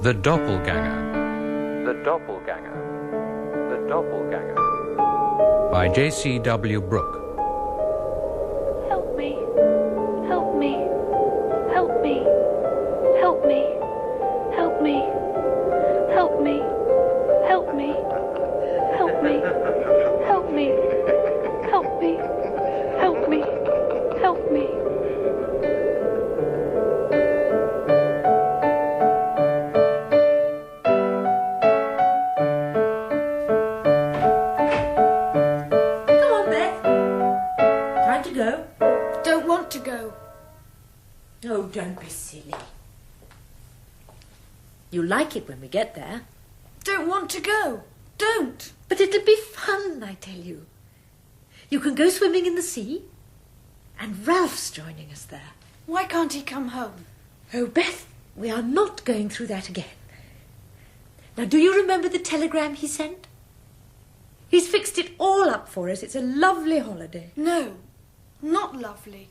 The Doppelganger. The Doppelganger. The Doppelganger. By JCW Brooke. Help me. Help me. Help me. Help me. Help me. Help me. Help me. Help me. Help me. Help me. Help me. Help me. Come on, Beth. Time to go. Don't want to go. Oh, don't be silly. You'll like it when we get there. Don't want to go. Don't. But it'll be fun, I tell you. You can go swimming in the sea. And Ralph's joining us there. Why can't he come home? Oh, Beth, we are not going through that again. Now, do you remember the telegram he sent? He's fixed it all up for us. It's a lovely holiday. No, not lovely.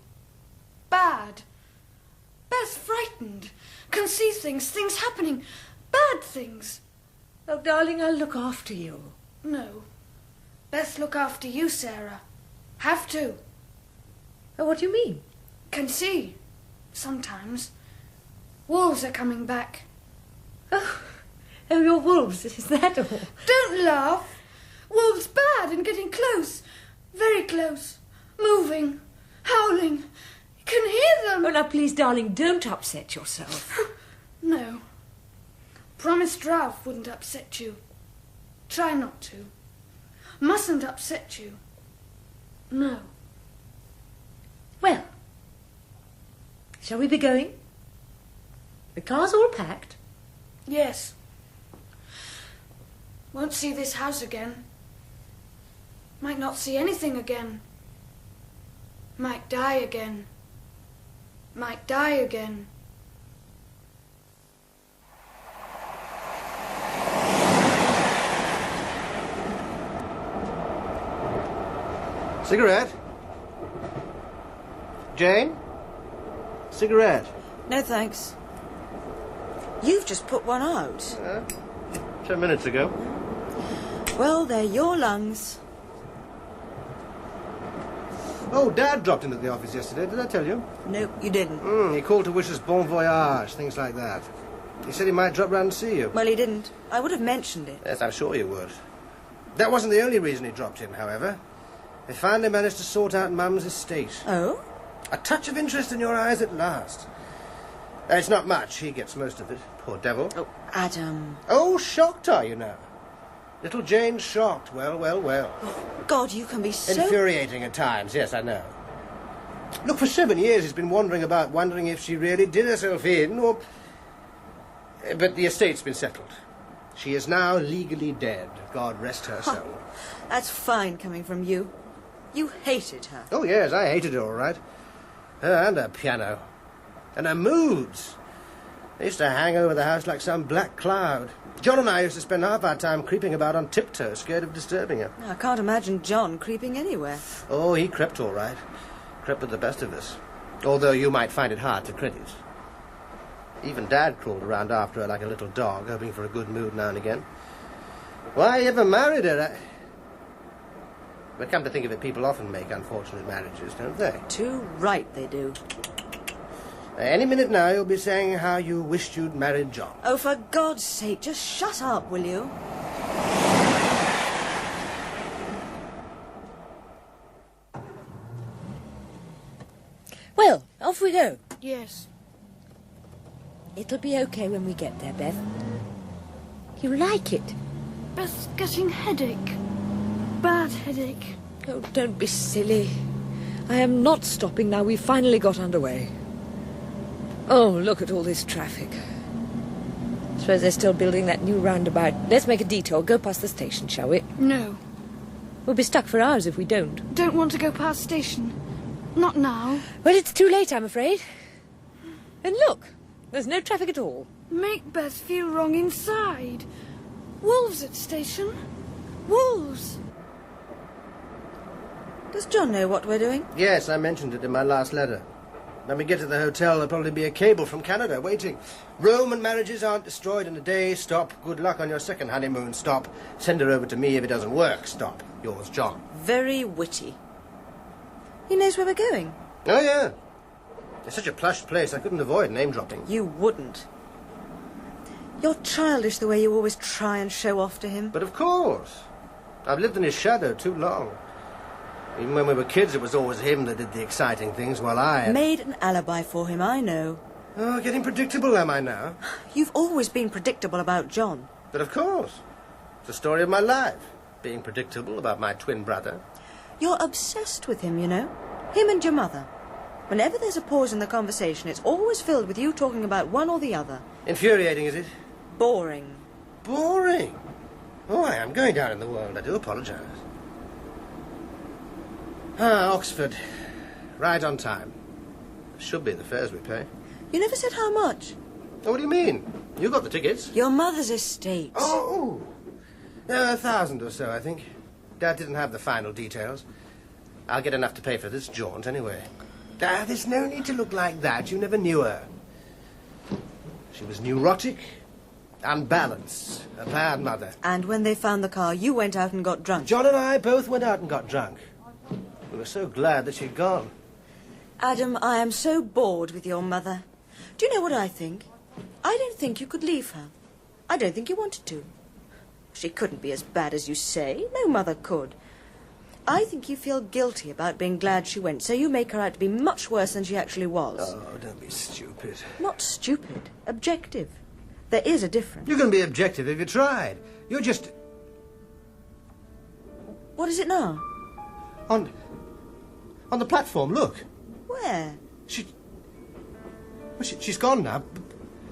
Bad. Beth's frightened. Can see things happening. Bad things. Oh, darling, I'll look after you. No. Beth look after you, Sarah. Have to. Oh, what do you mean? Can see. Sometimes. Wolves are coming back. Oh, your wolves, is that all? Don't laugh. Wolves bad and getting close. Very close. Moving. Howling. You can hear them. Oh, now, please, darling, don't upset yourself. No. Promised Ralph wouldn't upset you. Try not to. Mustn't upset you. No. Well, shall we be going? The car's all packed. Yes. Won't see this house again. Might not see anything again. Might die again. Might die again. Cigarette? Jane? Cigarette? No, thanks. You've just put one out. 10 minutes ago. Well, they're your lungs. Oh, Dad dropped in at the office yesterday, did I tell you? No, you didn't. He called to wish us bon voyage, things like that. He said he might drop round and see you. Well, he didn't. I would have mentioned it. Yes, I'm sure you would. That wasn't the only reason he dropped in, however. They finally managed to sort out Mum's estate. Oh? A touch of interest in your eyes at last. It's not much. He gets most of it. Poor devil. Oh, Adam. Oh, shocked are you now? Little Jane's shocked. Well, well, well. Oh, God, you can be so... Infuriating at times, yes, I know. Look, for 7 years he's been wondering if she really did herself in, or... But the estate's been settled. She is now legally dead. God rest her soul. That's fine coming from you. You hated her. Oh, yes, I hated her, all right. Her and her piano. And her moods. They used to hang over the house like some black cloud. John and I used to spend half our time creeping about on tiptoe, scared of disturbing her. I can't imagine John creeping anywhere. Oh, he crept all right. Crept with the best of us. Although you might find it hard to credit. Even Dad crawled around after her like a little dog, hoping for a good mood now and again. Why he ever married her, But come to think of it, people often make unfortunate marriages, don't they? Too right they do. Any minute now you'll be saying how you wished you'd married John. Oh, for God's sake, just shut up, will you? Well, off we go. Yes. It'll be okay when we get there, Beth. You like it? Beth's getting headache. Bad headache. Oh, don't be silly. I am not stopping now. We've finally got underway. Oh, look at all this traffic. Suppose they're still building that new roundabout. Let's make a detour. Go past the station, shall we? No. We'll be stuck for hours if we don't. Don't want to go past station. Not now. Well, it's too late, I'm afraid. And look, there's no traffic at all. Make Beth feel wrong inside. Wolves at station. Wolves. Does John know what we're doing? Yes, I mentioned it in my last letter. When we get to the hotel, there'll probably be a cable from Canada waiting. Roman marriages aren't destroyed in a day. Stop. Good luck on your second honeymoon. Stop. Send her over to me if it doesn't work. Stop. Yours, John. Very witty. He knows where we're going. Oh, yeah. It's such a plush place, I couldn't avoid name-dropping. You wouldn't. You're childish the way you always try and show off to him. But of course. I've lived in his shadow too long. Even when we were kids, it was always him that did the exciting things, while I... Made an alibi for him, I know. Oh, getting predictable, am I now? You've always been predictable about John. But of course. It's the story of my life. Being predictable about my twin brother. You're obsessed with him, you know. Him and your mother. Whenever there's a pause in the conversation, it's always filled with you talking about one or the other. Infuriating, is it? Boring. Boring? Oh, I am going down in the world. I do apologise. Ah, Oxford. Right on time. Should be the fares we pay. You never said how much. Oh, what do you mean? You got the tickets. Your mother's estate. Oh! 1,000 or so, I think. Dad didn't have the final details. I'll get enough to pay for this jaunt anyway. Dad, there's no need to look like that. You never knew her. She was neurotic, unbalanced, a bad mother. And when they found the car, you went out and got drunk. John and I both went out and got drunk. We were so glad that she'd gone. Adam, I am so bored with your mother. Do you know what I think? I don't think you could leave her. I don't think you wanted to. She couldn't be as bad as you say. No mother could. I think you feel guilty about being glad she went, so you make her out to be much worse than she actually was. Oh, don't be stupid. Not stupid. Objective. There is a difference. You can be objective if you tried. You're just... What is it now? On the platform, look. Where? She's gone now,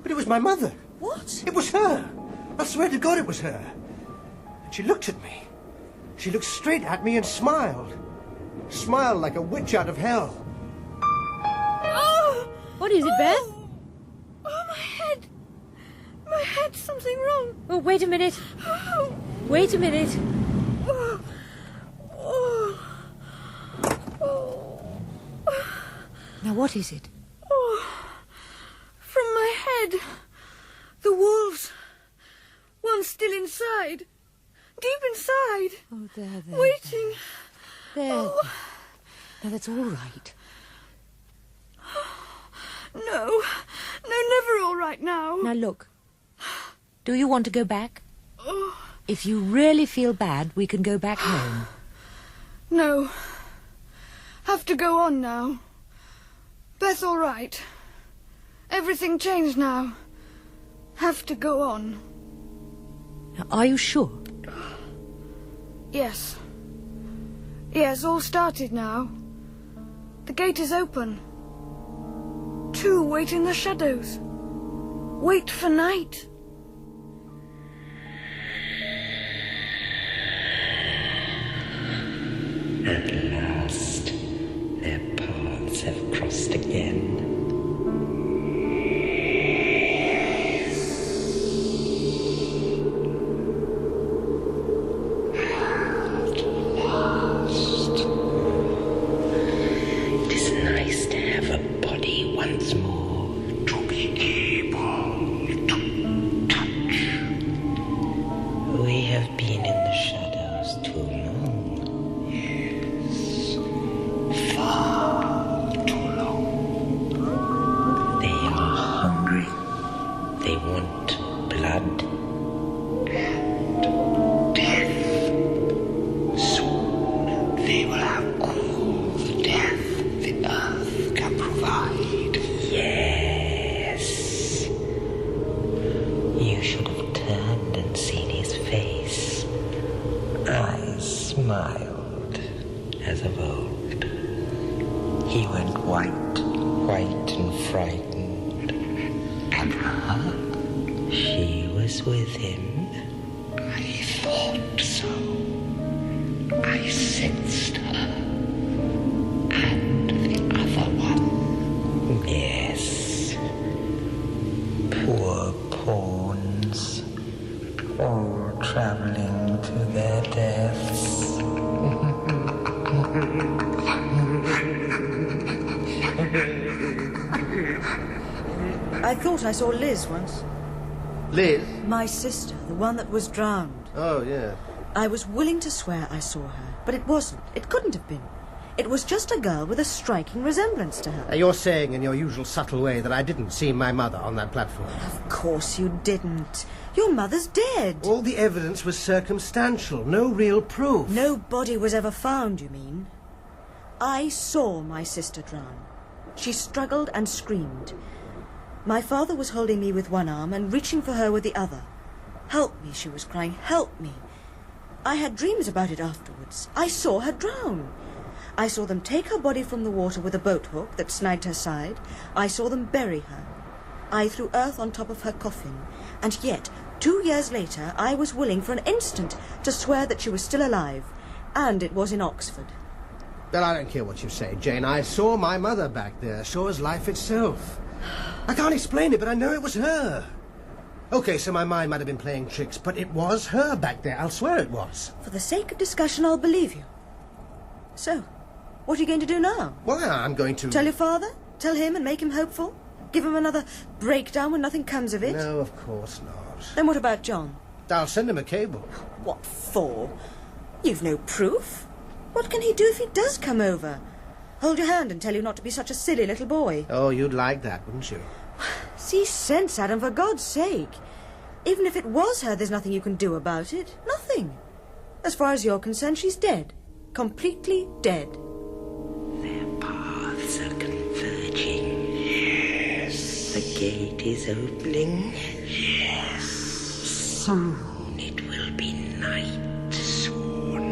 but it was my mother. What? It was her. I swear to God it was her. And she looked at me. She looked straight at me and smiled. Smiled like a witch out of hell. Oh! What is it, Beth? Oh, my head. My head, something wrong. Oh, wait a minute. Oh. Wait a minute. Oh. Oh. Oh. Now, what is it? Oh. From my head. The wolves. One's still inside. Deep inside. Oh, there. Waiting. There. Oh. Now, that's all right. No, never all right now. Now, look. Do you want to go back? Oh. If you really feel bad, we can go back home. No. Have to go on now. Beth all right. Everything changed now. Have to go on. Now, are you sure? Yes. Yes, all started now. The gate is open. 2 wait in the shadows. Wait for night. At last, their paths have crossed again. It is nice to have a body once more, to be able to touch. We have been in the shadows too long. Yes, far too long. They are hungry. They want blood and death. Soon they will have all the death the earth can provide. Yes. You should have turned and seen his face. I smiled as of old. He went white and frightened. And her, she was with him. I thought so. I sensed her. And the other one. Yes. Poor pawns. All traveling to their deaths. I thought I saw Liz once. Liz? My sister, the one that was drowned. Oh, yeah. I was willing to swear I saw her, but it wasn't. It couldn't have been. It was just a girl with a striking resemblance to her. You're saying in your usual subtle way that I didn't see my mother on that platform. Of course you didn't. Your mother's dead. All the evidence was circumstantial, no real proof. No body was ever found, you mean? I saw my sister drown. She struggled and screamed. My father was holding me with one arm and reaching for her with the other. Help me, she was crying, help me. I had dreams about it afterwards. I saw her drown. I saw them take her body from the water with a boat hook that snagged her side. I saw them bury her. I threw earth on top of her coffin. And yet, 2 years later, I was willing for an instant to swear that she was still alive. And it was in Oxford. But I don't care what you say, Jane. I saw my mother back there, sure as life itself. I can't explain it, but I know it was her. Okay, so my mind might have been playing tricks, but it was her back there. I'll swear it was. For the sake of discussion, I'll believe you. So, what are you going to do now? Well, I'm going to... Tell your father? Tell him and make him hopeful? Give him another breakdown when nothing comes of it? No, of course not. Then what about John? I'll send him a cable. What for? You've no proof. What can he do if he does come over? Hold your hand and tell you not to be such a silly little boy. Oh, you'd like that, wouldn't you? See sense, Adam, for God's sake. Even if it was her, there's nothing you can do about it. Nothing. As far as you're concerned, she's dead. Completely dead. Their paths are converging. Yes. The gate is opening. Yes. Soon it will be night. Soon.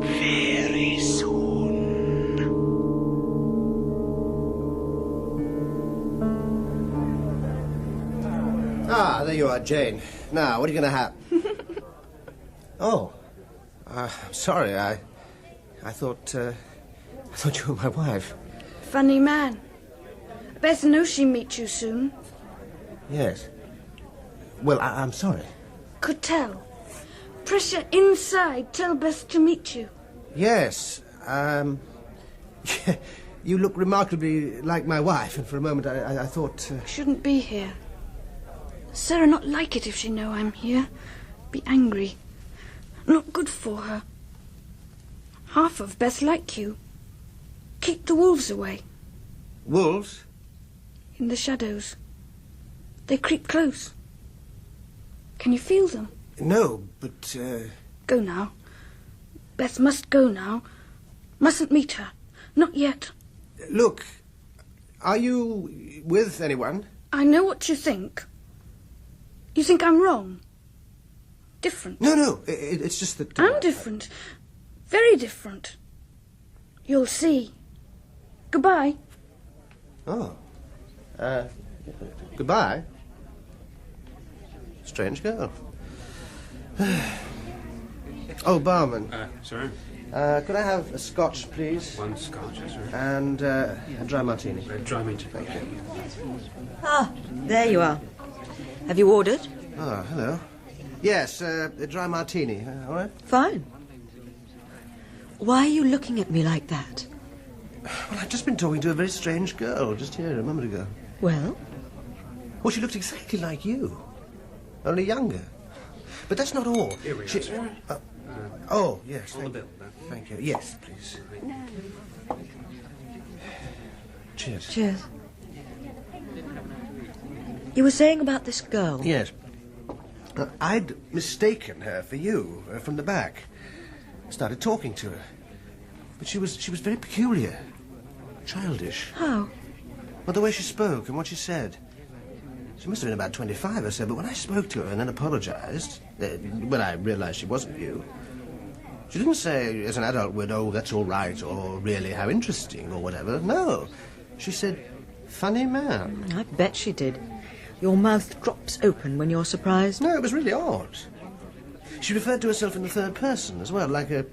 Very soon. Ah, there you are, Jane. Now, what are you going to have? Oh. I'm sorry, I thought you were my wife. Funny man. Beth knows she'll meet you soon. Yes. Well, I'm sorry. Could tell. Pressure inside. Tell Beth to meet you. Yes. You look remarkably like my wife, and for a moment I thought... Shouldn't be here. Sarah not like it if she know I'm here. Be angry. Not good for her. Half of Beth like you. Keep the wolves away. Wolves? In the shadows. They creep close. Can you feel them? No, but... Go now. Beth must go now. Mustn't meet her. Not yet. Look, are you with anyone? I know what you think. You think I'm wrong? Different. No, it's just that... I'm different. Very different. You'll see. Goodbye. Oh. Goodbye. Strange girl. Oh, barman. Sorry? Could I have a scotch, please? One scotch, yes, sir. And a dry martini. Dry meat. Thank you. Ah, there you are. Have you ordered? Oh, hello. Yes, a dry martini. All right? Fine. Why are you looking at me like that? Well, I've just been talking to a very strange girl just here a moment ago. Well? Oh, she looked exactly like you. Only younger. But that's not all. Here we are, She... sir. Oh, yes. On the bill. Thank you. Yes, please. Cheers. Cheers. You were saying about this girl? Yes. I'd mistaken her for you from the back. Started talking to her. But she was very peculiar. Childish. How? Well, the way she spoke and what she said. She must have been about 25 or so, but when I spoke to her and then apologized, when I realized she wasn't you, she didn't say, as an adult would, oh, that's all right, or really, how interesting, or whatever. No. She said, funny man. I bet she did. Your mouth drops open when you're surprised. No, it was really odd. She referred to herself in the third person as well, like a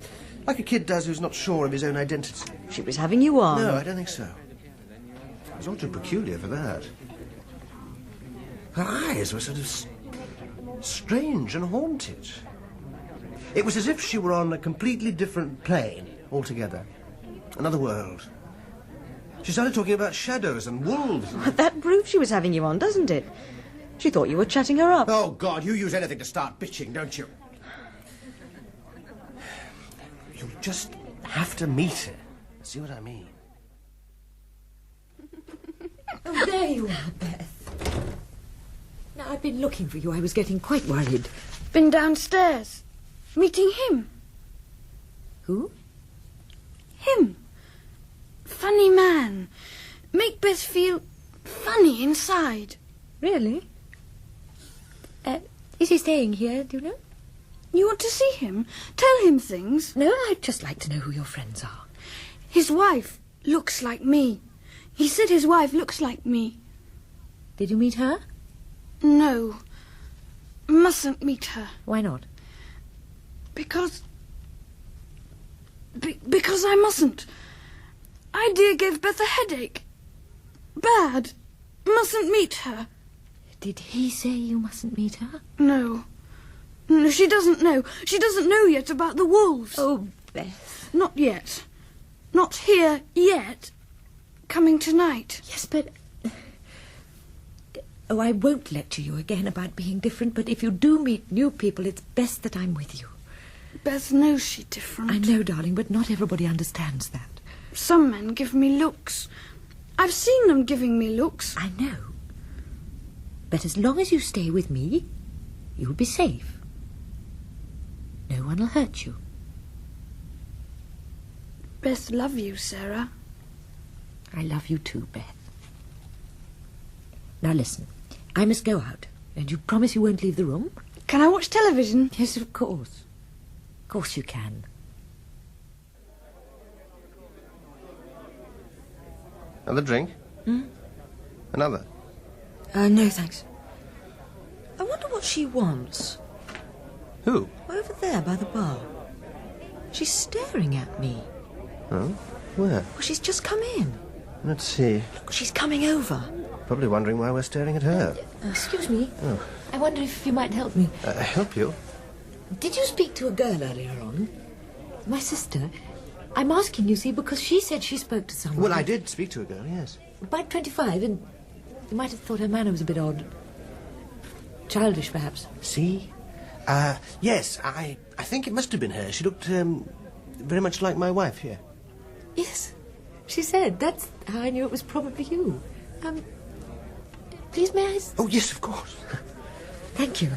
kid does who's not sure of his own identity. She was having you on. No, I don't think so. It was all too peculiar for that. Her eyes were sort of strange and haunted. It was as if she were on a completely different plane altogether. Another world. She started talking about shadows and wolves. That proves she was having you on, doesn't it? She thought you were chatting her up. Oh, God, you use anything to start bitching, don't you? You just have to meet her. See what I mean? Oh, there you are, Beth. Now, I've been looking for you. I was getting quite worried. Been downstairs. Meeting him. Who? Him. Funny man. Make Beth feel funny inside. Really? Is he staying here, do you know? You want to see him? Tell him things. No, I'd just like to know who your friends are. His wife looks like me. He said his wife looks like me. Did you meet her? No. Mustn't meet her. Why not? Because I mustn't. Idea gave Beth a headache. Bad. Mustn't meet her. Did he say you mustn't meet her? No. No, she doesn't know. She doesn't know yet about the wolves. Oh, Beth. Not yet. Not here yet. Coming tonight. Yes, but... Oh, I won't lecture you again about being different, but if you do meet new people, it's best that I'm with you. Beth knows she's different. I know, darling, but not everybody understands that. Some men give me looks. I've seen them giving me looks. I know. But as long as you stay with me, you'll be safe. No one will hurt you. Beth love you, Sarah. I love you too, Beth. Now listen, I must go out. And you promise you won't leave the room? Can I watch television? Yes, of course. Of course you can. Another drink? Another? No, thanks. I wonder what she wants. Who? Over there by the bar. She's staring at me. Oh? Where? Well, she's just come in. Let's see. Look, she's coming over. Probably wondering why we're staring at her. Excuse me. Oh. I wonder if you might help me. Help you? Did you speak to a girl earlier on? My sister. I'm asking, you see, because she said she spoke to someone. Well, I did speak to a girl, yes. About 25, and you might have thought her manner was a bit odd. Childish, perhaps. See? Yes, I think it must have been her. She looked, very much like my wife here. Yes, she said. That's how I knew it was probably you. Please, may I... Oh, yes, of course. Thank you.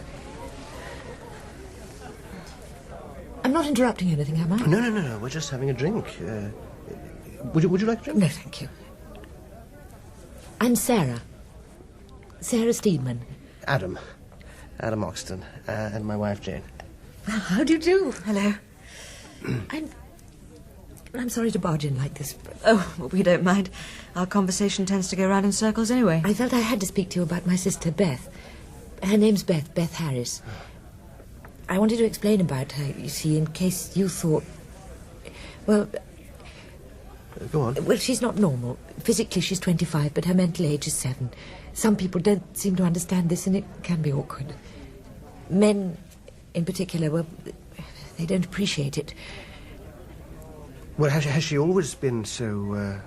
I'm not interrupting anything, am I? No. We're just having a drink. Would you like a drink? No, thank you. I'm Sarah. Sarah Steedman. Adam Oxton, and my wife, Jane. How do you do? Hello. I'm sorry to barge in like this, but... Oh, well, we don't mind. Our conversation tends to go round in circles anyway. I felt I had to speak to you about my sister, Beth. Her name's Beth Harris. I wanted to explain about her, you see, in case you thought... Well... Go on. Well, she's not normal. Physically, she's 25, but her mental age is 7. Some people don't seem to understand this, and it can be awkward. Men, in particular, well, they don't appreciate it. Well, has she always been so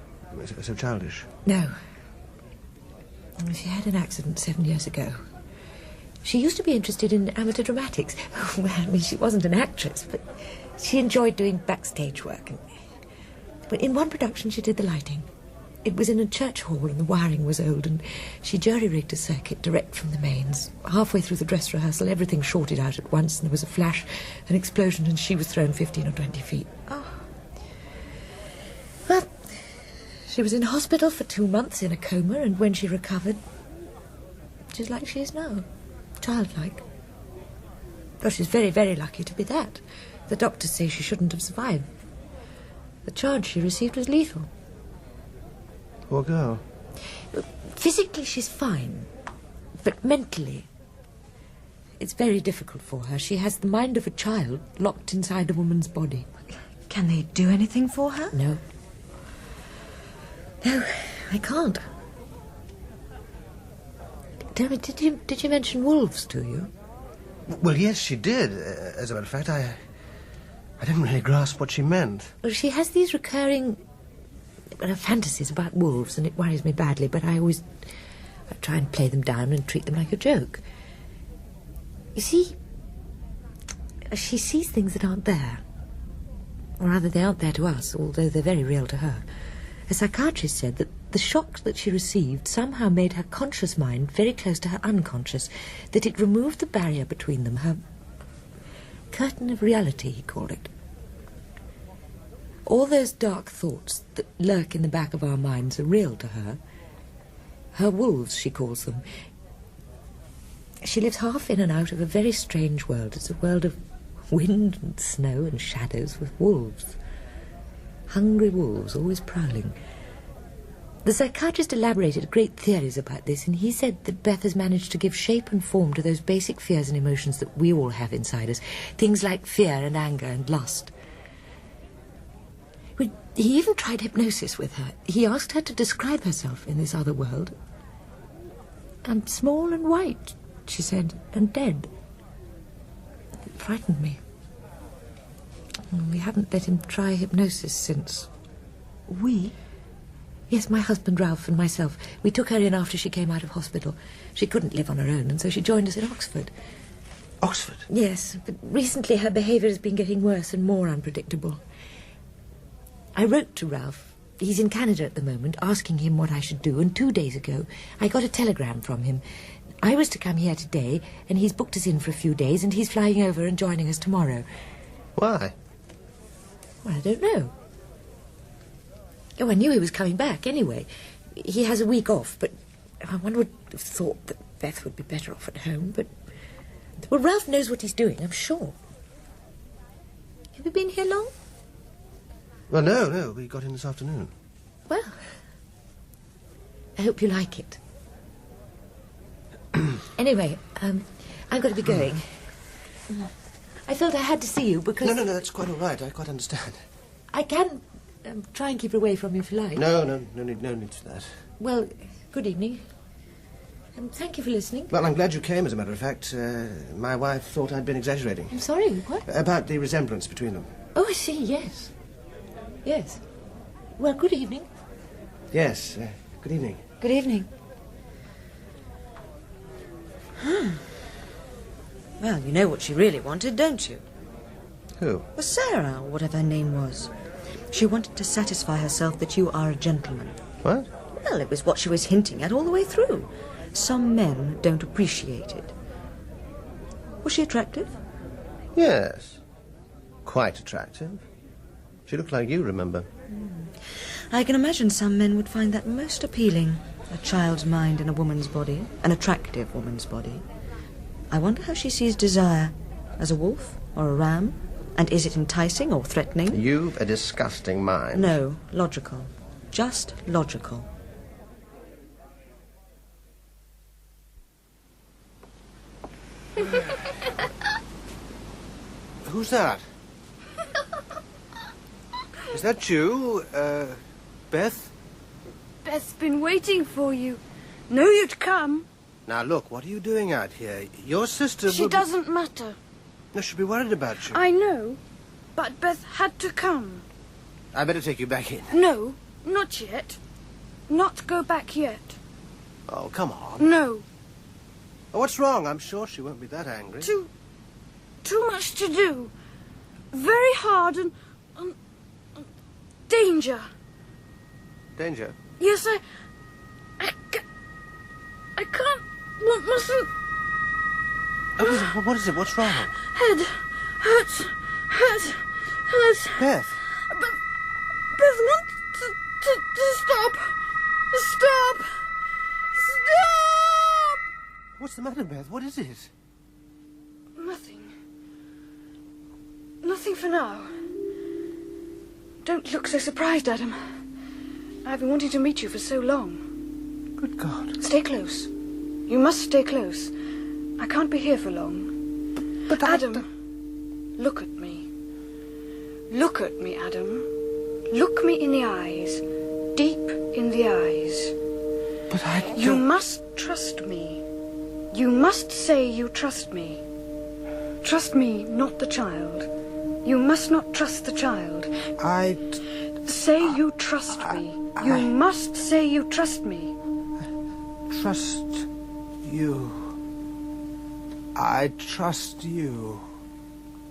childish? No. She had an accident 7 years ago. She used to be interested in amateur dramatics. Well, I mean, she wasn't an actress, but she enjoyed doing backstage work. But in one production, she did the lighting. It was in a church hall, and the wiring was old, and she jury-rigged a circuit direct from the mains. Halfway through the dress rehearsal, everything shorted out at once, and there was a flash, an explosion, and she was thrown 15 or 20 feet. Oh. Well, she was in hospital for 2 months in a coma, and when she recovered, she's like she is now. Childlike. Well, she's very, very lucky to be that. The doctors say she shouldn't have survived. The charge she received was lethal. Poor girl. Physically, she's fine. But mentally, it's very difficult for her. She has the mind of a child locked inside a woman's body. Can they do anything for her? No. No, I can't. Tell me, did you mention wolves to you? Well, yes, she did. As a matter of fact, I didn't really grasp what she meant. Well, she has these recurring Her fantasies about wolves, and it worries me badly, but I try and play them down and treat them like a joke. You see, she sees things that aren't there. Or rather, they aren't there to us, although they're very real to her. A psychiatrist said that the shock that she received somehow made her conscious mind very close to her unconscious, that it removed the barrier between them, her curtain of reality, he called it. All those dark thoughts that lurk in the back of our minds are real to her. Her wolves, she calls them. She lives half in and out of a very strange world. It's a world of wind and snow and shadows with wolves. Hungry wolves, always prowling. The psychiatrist elaborated great theories about this, and he said that Beth has managed to give shape and form to those basic fears and emotions that we all have inside us. Things like fear and anger and lust. He even tried hypnosis with her. He asked her to describe herself in this other world. "I'm small and white," she said, "and dead." It frightened me. We haven't let him try hypnosis since. We? Yes, my husband Ralph and myself. We took her in after she came out of hospital. She couldn't live on her own, and so she joined us at Oxford. Oxford? Yes, but recently her behaviour has been getting worse and more unpredictable. I wrote to Ralph. He's in Canada at the moment, asking him what I should do, and 2 days ago I got a telegram from him. I was to come here today, and he's booked us in for a few days, and he's flying over and joining us tomorrow. Why? Well, I don't know. Oh, I knew he was coming back anyway. He has a week off, but one would have thought that Beth would be better off at home, but... Well, Ralph knows what he's doing, I'm sure. Have you been here long? Well, no, we got in this afternoon. Well, I hope you like it. Anyway, I've got to be going. I felt I had to see you because... No, that's quite all right. I quite understand. I can try and keep her away from you if you like. No need for that. Well, good evening. Thank you for listening. Well, I'm glad you came, as a matter of fact. My wife thought I'd been exaggerating. I'm sorry, what? About the resemblance between them. Oh, I see, yes. Yes. Well, good evening. Yes, good evening. Good evening. Well, you know what she really wanted, don't you? Who? Well, Sarah, or whatever her name was. She wanted to satisfy herself that you are a gentleman. What? Well, it was what she was hinting at all the way through. Some men don't appreciate it. Was she attractive? Yes. Quite attractive. She looked like you, remember? I can imagine some men would find that most appealing. A child's mind in a woman's body. An attractive woman's body. I wonder how she sees desire. As a wolf or a ram? And is it enticing or threatening? You've a disgusting mind. No, logical. Just logical. Who's that? Is that you, Beth? Beth's been waiting for you. Knew you'd come. Now, look, what are you doing out here? Your sister... She doesn't matter. No, she'll be worried about you. I know, but Beth had to come. I better take you back in. No, not yet. Not go back yet. Oh, come on. No. Oh, what's wrong? I'm sure she won't be that angry. Too much to do. Very hard and danger. Danger? Yes, I can't, mustn't. Oh, what is it? What's wrong? Head hurts. Beth. Beth wants to stop. Stop. What's the matter, Beth? What is it? Nothing for now. Don't look so surprised, Adam. I've been wanting to meet you for so long. Good God. Stay close. You must stay close. I can't be here for long. But Adam, look at me. Look at me, Adam. Look me in the eyes. Deep in the eyes. But I... You must trust me. You must say you trust me. Trust me, not the child. You must not trust the child. I... Say say you trust me. You must say you trust me. Trust you. I trust you.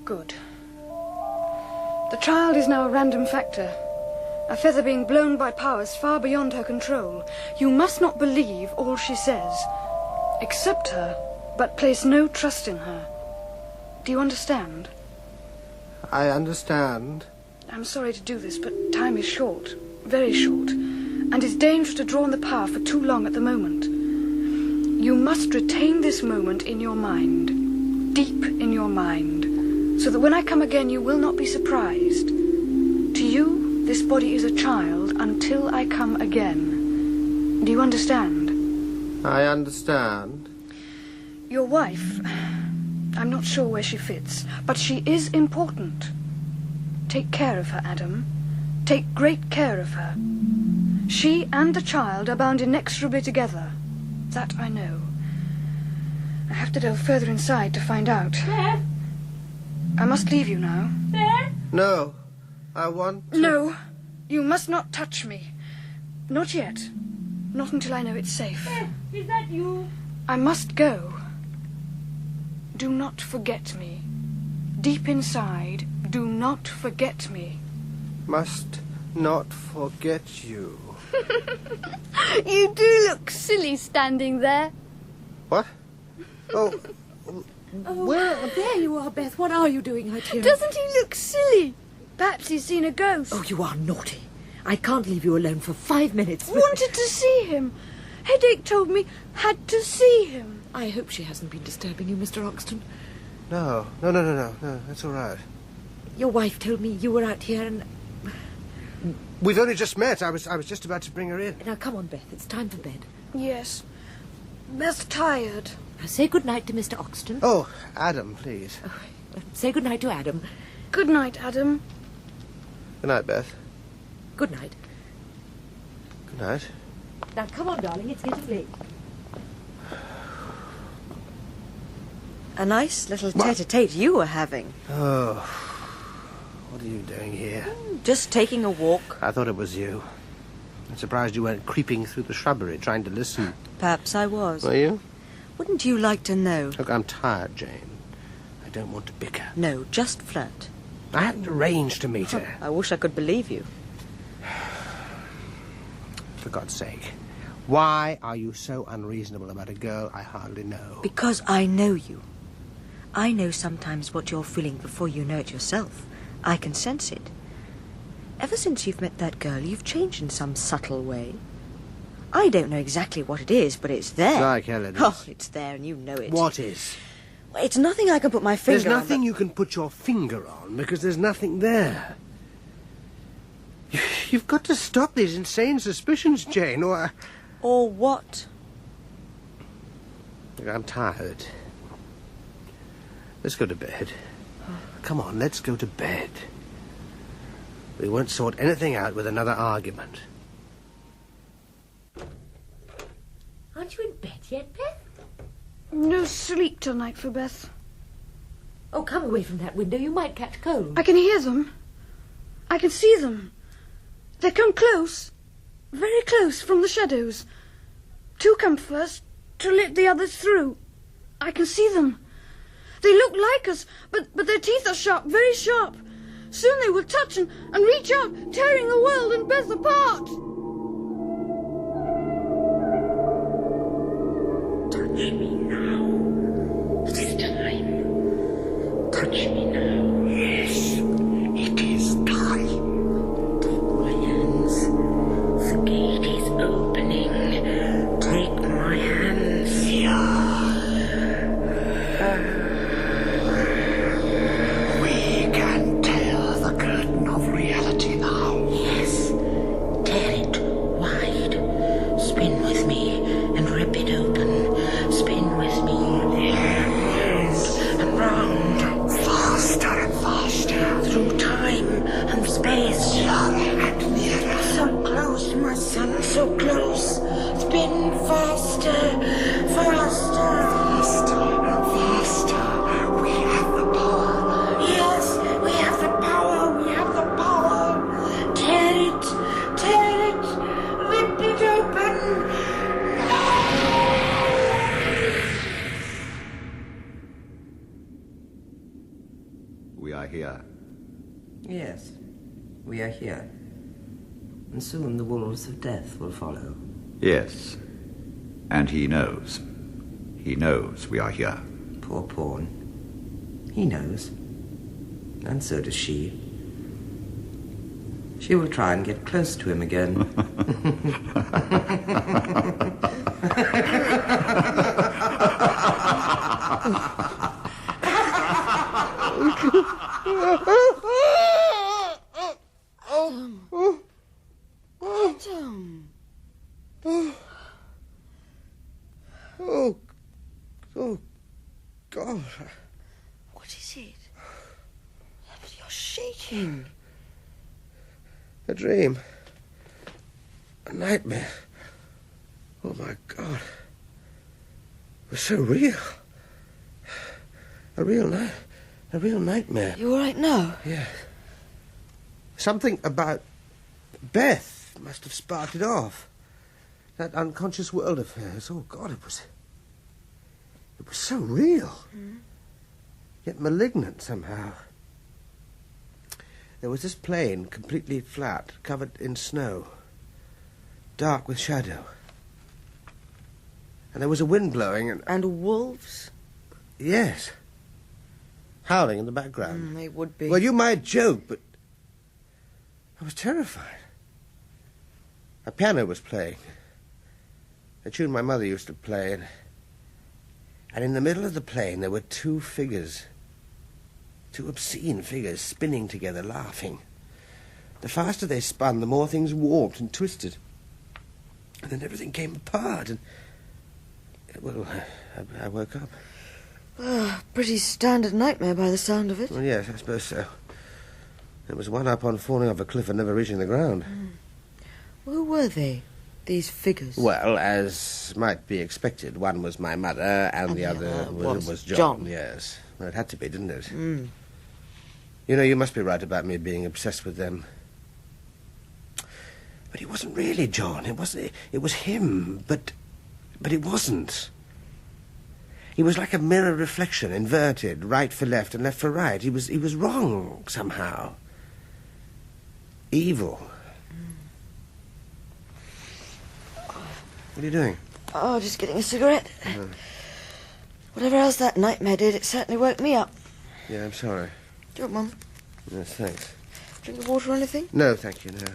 Good. The child is now a random factor. A feather being blown by powers far beyond her control. You must not believe all she says. Accept her, but place no trust in her. Do you understand? I understand. I'm sorry to do this, but time is short. Very short. And it's dangerous to draw on the power for too long at the moment. You must retain this moment in your mind. Deep in your mind. So that when I come again, you will not be surprised. To you, this body is a child until I come again. Do you understand? I understand. Your wife, I'm not sure where she fits, but she is important. Take care of her, Adam. Take great care of her. She and the child are bound inexorably together. That I know. I have to delve further inside to find out. Beth? I must leave you now. Beth? No, I want to... No, you must not touch me. Not yet. Not until I know it's safe. Beth, is that you? I must go. Do not forget me. Deep inside, do not forget me. Must not forget you. You do look silly standing there. What? Oh, Well, there you are, Beth. What are you doing out here? Doesn't he look silly? Perhaps he's seen a ghost. Oh, you are naughty. I can't leave you alone for 5 minutes. Wanted to see him. Headache told me had to see him. I hope she hasn't been disturbing you, Mr. Oxton. no, that's all right. Your wife told me you were out here and... We've only just met. I was just about to bring her in. Now, come on, Beth. It's time for bed. Yes. Beth's tired. Now, say good night to Mr. Oxton. Oh, Adam, please. Say good night to Adam. Good night, Adam. Good night, Beth. Good night. Good night. Now, come on, darling. It's getting late. A nice little tete-a-tete you were having. Oh, what are you doing here? Just taking a walk. I thought it was you. I'm surprised you weren't creeping through the shrubbery trying to listen. Perhaps I was. Were you? Wouldn't you like to know? Look, I'm tired, Jane. I don't want to bicker. No, just flirt. I hadn't arranged to meet her. I wish I could believe you. For God's sake, why are you so unreasonable about a girl I hardly know? Because I know you. I know sometimes what you're feeling before you know it yourself. I can sense it. Ever since you've met that girl, you've changed in some subtle way. I don't know exactly what it is, but it's there. Like hell it is. Oh, it's there and you know it. What is? It's nothing I can put my finger There's on. nothing you can put your finger on because there's nothing there. You've got to stop these insane suspicions, Jane, or... Or what? Look, I'm tired. Let's go to bed. Come on, let's go to bed. We won't sort anything out with another argument. Aren't you in bed yet, Beth? No sleep tonight for Beth. Oh, come away from that window. You might catch cold. I can hear them. I can see them. They come close. Very close from the shadows. Two come first to let the others through. I can see them. They look like us, but their teeth are sharp, very sharp. Soon they will touch and reach out, tearing the world and Beth apart. Touch me now. It is time. Touch me now. Yes, it is time. Take my hands. The gate is opening. Take my hands. We can tear the curtain of reality now. Yes, tear it wide. Spin with me and rip it open. Spin with me. Round and round. Faster and faster. Through time and space. Nearer and nearer. So close, my son, so close. Spin faster, faster. Faster, faster. We have the power. Yes, we have the power. We have the power. Tear it Yes, we are here. And soon the wolves of death will follow. Yes, and he knows. He knows we are here. Poor pawn. He knows. And so does she. She will try and get close to him again. Oh, God. What is it? You're shaking. A dream. A nightmare. Oh, my God. It was so real. A real nightmare. You all right now? Yeah. Something about Beth must have sparked it off. That unconscious world of hers. Oh, God, it was so real. Yet malignant somehow. There was this plain, completely flat, covered in snow, dark with shadow. And there was a wind blowing And wolves? Yes. Howling in the background. They would be. Well, you might joke, but I was terrified. A piano was playing. A tune my mother used to play, and in the middle of the playing there were two figures. Two obscene figures spinning together, laughing. The faster they spun, the more things warped and twisted. And then everything came apart, and... Well, I woke up. Pretty standard nightmare by the sound of it. Well, yes, I suppose so. It was one up on falling off a cliff and never reaching the ground. Who were they, these figures? Well, as might be expected, one was my mother, and the other was John. Yes. Well, it had to be, didn't it? You know, you must be right about me being obsessed with them. But it wasn't really John. It was him, but it wasn't. He was like a mirror reflection, inverted, right for left and left for right. He was wrong, somehow. Evil. What are you doing? Oh, just getting a cigarette. Whatever else that nightmare did, it certainly woke me up. Yeah, I'm sorry. Do it, Mum. Yes, thanks. Drink of water or anything? No, thank you, no.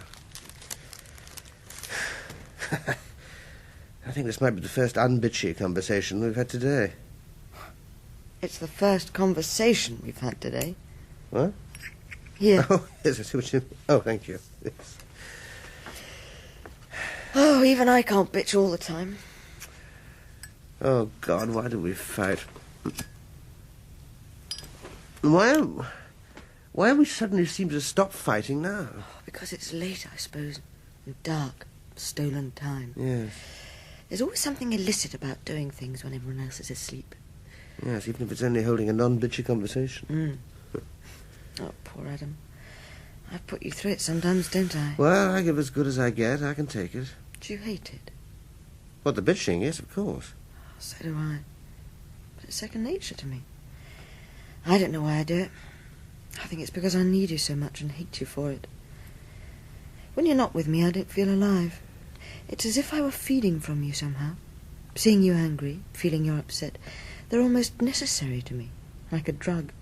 I think this might be the first unbitchy conversation we've had today. It's the first conversation we've had today. What? Here. Oh, yes, I see what you mean. Oh, thank you. Yes. Oh, even I can't bitch all the time. Oh, God, why do we fight? Why we suddenly seem to stop fighting now? Because it's late, I suppose. And dark. Stolen time. Yes. There's always something illicit about doing things when everyone else is asleep. Yes, even if it's only holding a non-bitchy conversation. Oh, poor Adam. I put you through it sometimes, don't I? Well, I give as good as I get. I can take it. Do you hate it? What, the bitching? Yes, of course. So do I. But it's second nature to me. I don't know why I do it. I think it's because I need you so much and hate you for it. When you're not with me, I don't feel alive. It's as if I were feeding from you somehow. Seeing you angry, feeling you're upset, they're almost necessary to me, like a drug.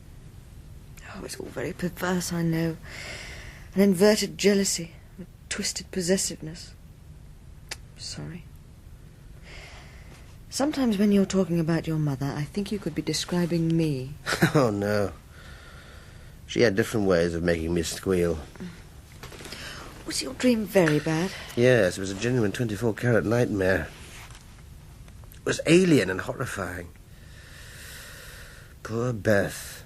Oh, it's all very perverse, I know. An inverted jealousy, a twisted possessiveness. Sorry. Sometimes when you're talking about your mother, I think you could be describing me. Oh, no. She had different ways of making me squeal. Was your dream very bad? Yes, it was a genuine 24-carat nightmare. It was alien and horrifying. Poor Beth.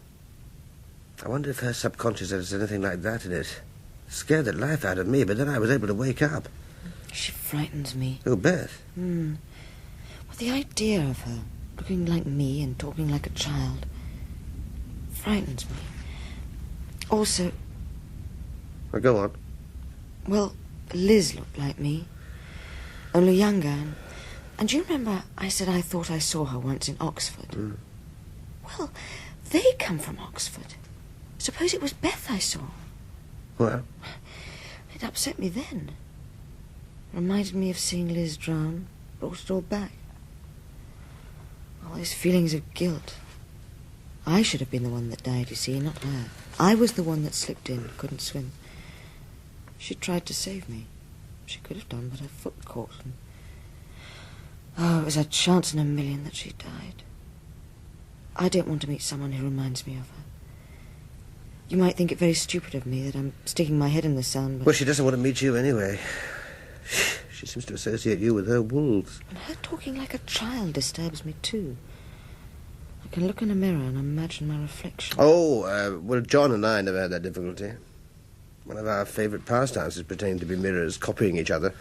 I wonder if her subconscious has anything like that in it. It scared the life out of me, but then I was able to wake up. She frightens me. Oh, Beth? Well, the idea of her, looking like me and talking like a child, frightens me. Also... Well, go on. Well, Liz looked like me, only younger. And do you remember I said I thought I saw her once in Oxford? Well, they come from Oxford. Suppose it was Beth I saw. Well? It upset me then. Reminded me of seeing Liz drown. Brought it all back. All those feelings of guilt. I should have been the one that died, you see, not her. I was the one that slipped in, couldn't swim. She tried to save me. She could have done, but her foot caught. And... oh, it was a chance in a million that she died. I don't want to meet someone who reminds me of her. You might think it very stupid of me that I'm sticking my head in the sand, but... well, she doesn't want to meet you anyway. She seems to associate you with her wolves. And her talking like a child disturbs me, too. I can look in a mirror and imagine my reflection. Oh, well, John and I never had that difficulty. One of our favourite pastimes is pretending to be mirrors, copying each other.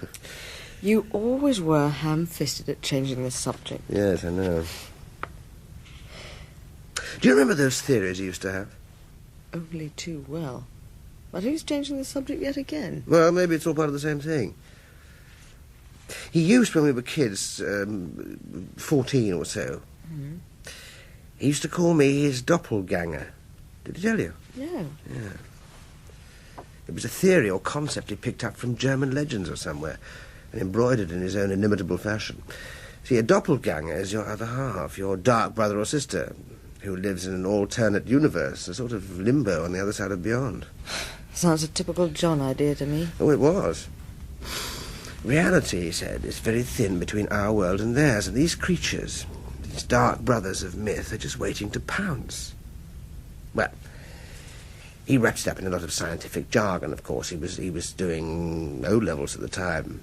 You always were ham-fisted at changing the subject. Yes, I know. Do you remember those theories you used to have? Only too well. But who's changing the subject yet again? Well, maybe it's all part of the same thing. He used, when we were kids, 14 or so, he used to call me his doppelganger. Did he tell you? No. Yeah. It was a theory or concept he picked up from German legends or somewhere and embroidered in his own inimitable fashion. See, a doppelganger is your other half, your dark brother or sister, who lives in an alternate universe, a sort of limbo on the other side of beyond. Sounds a typical John idea to me. Oh, it was. Reality, he said, is very thin between our world and theirs, and these creatures, these dark brothers of myth, are just waiting to pounce. Well, he wrapped it up in a lot of scientific jargon, of course. He was doing O-levels at the time.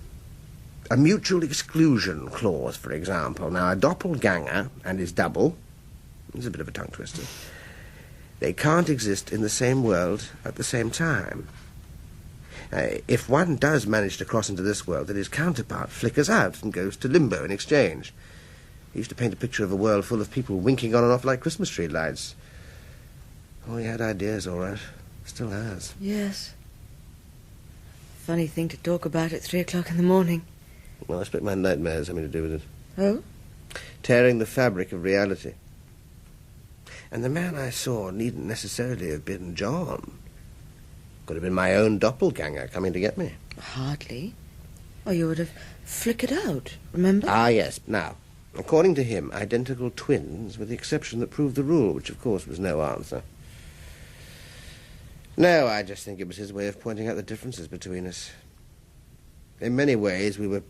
A mutual exclusion clause, for example. Now, a doppelganger and his double, it's a bit of a tongue twister, they can't exist in the same world at the same time. If one does manage to cross into this world, then his counterpart flickers out and goes to limbo in exchange. He used to paint a picture of a world full of people winking on and off like Christmas tree lights. Oh, he had ideas, all right. Still has. Yes. Funny thing to talk about at 3 o'clock in the morning. Well, I expect my nightmare has something to do with it. Oh? Tearing the fabric of reality. And the man I saw needn't necessarily have been John. Could have been my own doppelganger coming to get me. Hardly. Or you would have flickered out, remember? Ah, yes. Now, according to him, identical twins were the exception that proved the rule, which, of course, was no answer. No, I just think it was his way of pointing out the differences between us. In many ways, we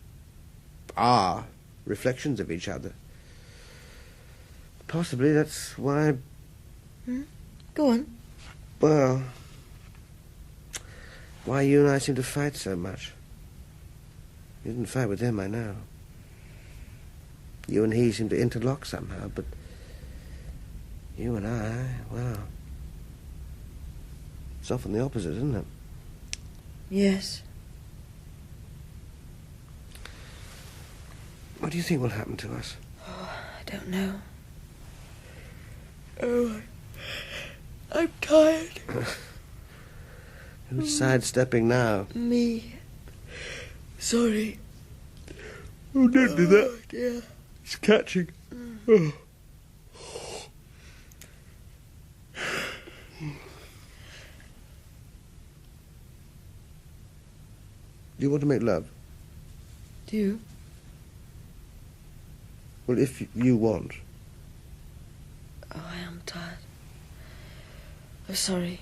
are reflections of each other. Possibly that's why... Go on. Well, why you and I seem to fight so much. You didn't fight with him, I know. You and he seem to interlock somehow, but you and I, well, it's often the opposite, isn't it? Yes. What do you think will happen to us? Oh, I don't know. Oh, I'm tired. Who's sidestepping now? Me. Sorry. Oh, don't do that. Dear. It's catching. Oh. Do you want to make love? Do you? Well, if you want. Oh, I am tired. Oh, sorry.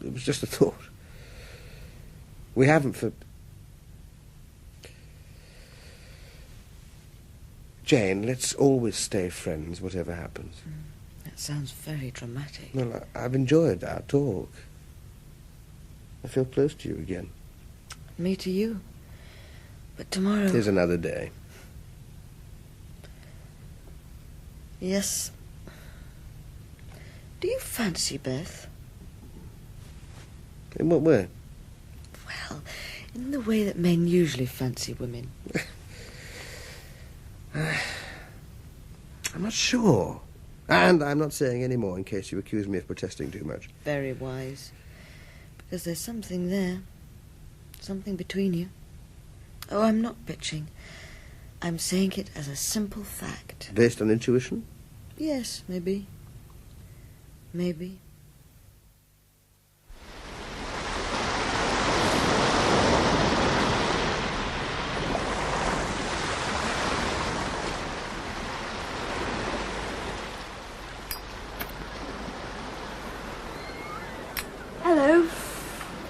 It was just a thought. We haven't for... Jane, let's always stay friends, whatever happens. That sounds very dramatic. Well, I've enjoyed our talk. I feel close to you again. Me to you. But tomorrow... Here's another day. Yes. Do you fancy Beth? In what way? Well, in the way that men usually fancy women. I'm not sure. And I'm not saying any more in case you accuse me of protesting too much. Very wise. Because there's something there. Something between you. Oh, I'm not bitching. I'm saying it as a simple fact. Based on intuition? Yes, maybe. Maybe.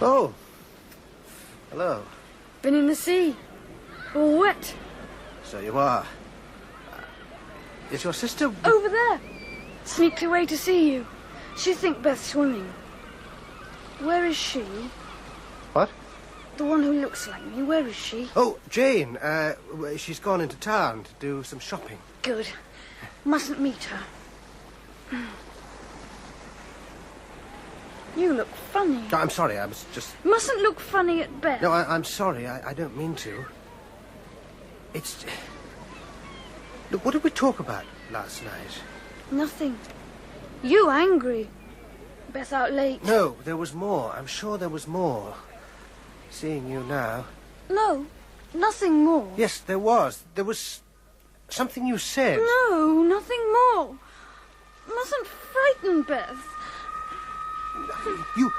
Oh. Hello. Been in the sea. All wet. So you are. Is your sister... Over there. Sneaked away to see you. She think Beth's swimming. Where is she? What? The one who looks like me. Where is she? Oh, Jane. She's gone into town to do some shopping. Good. Mustn't meet her. You look funny. No, I'm sorry, I was just... Mustn't look funny at Beth. No, I'm sorry, I don't mean to. It's... Look, what did we talk about last night? Nothing. You angry. Beth out late. No, there was more. I'm sure there was more. Seeing you now... No, nothing more. Yes, there was. There was something you said. No, nothing more. Mustn't frighten Beth. You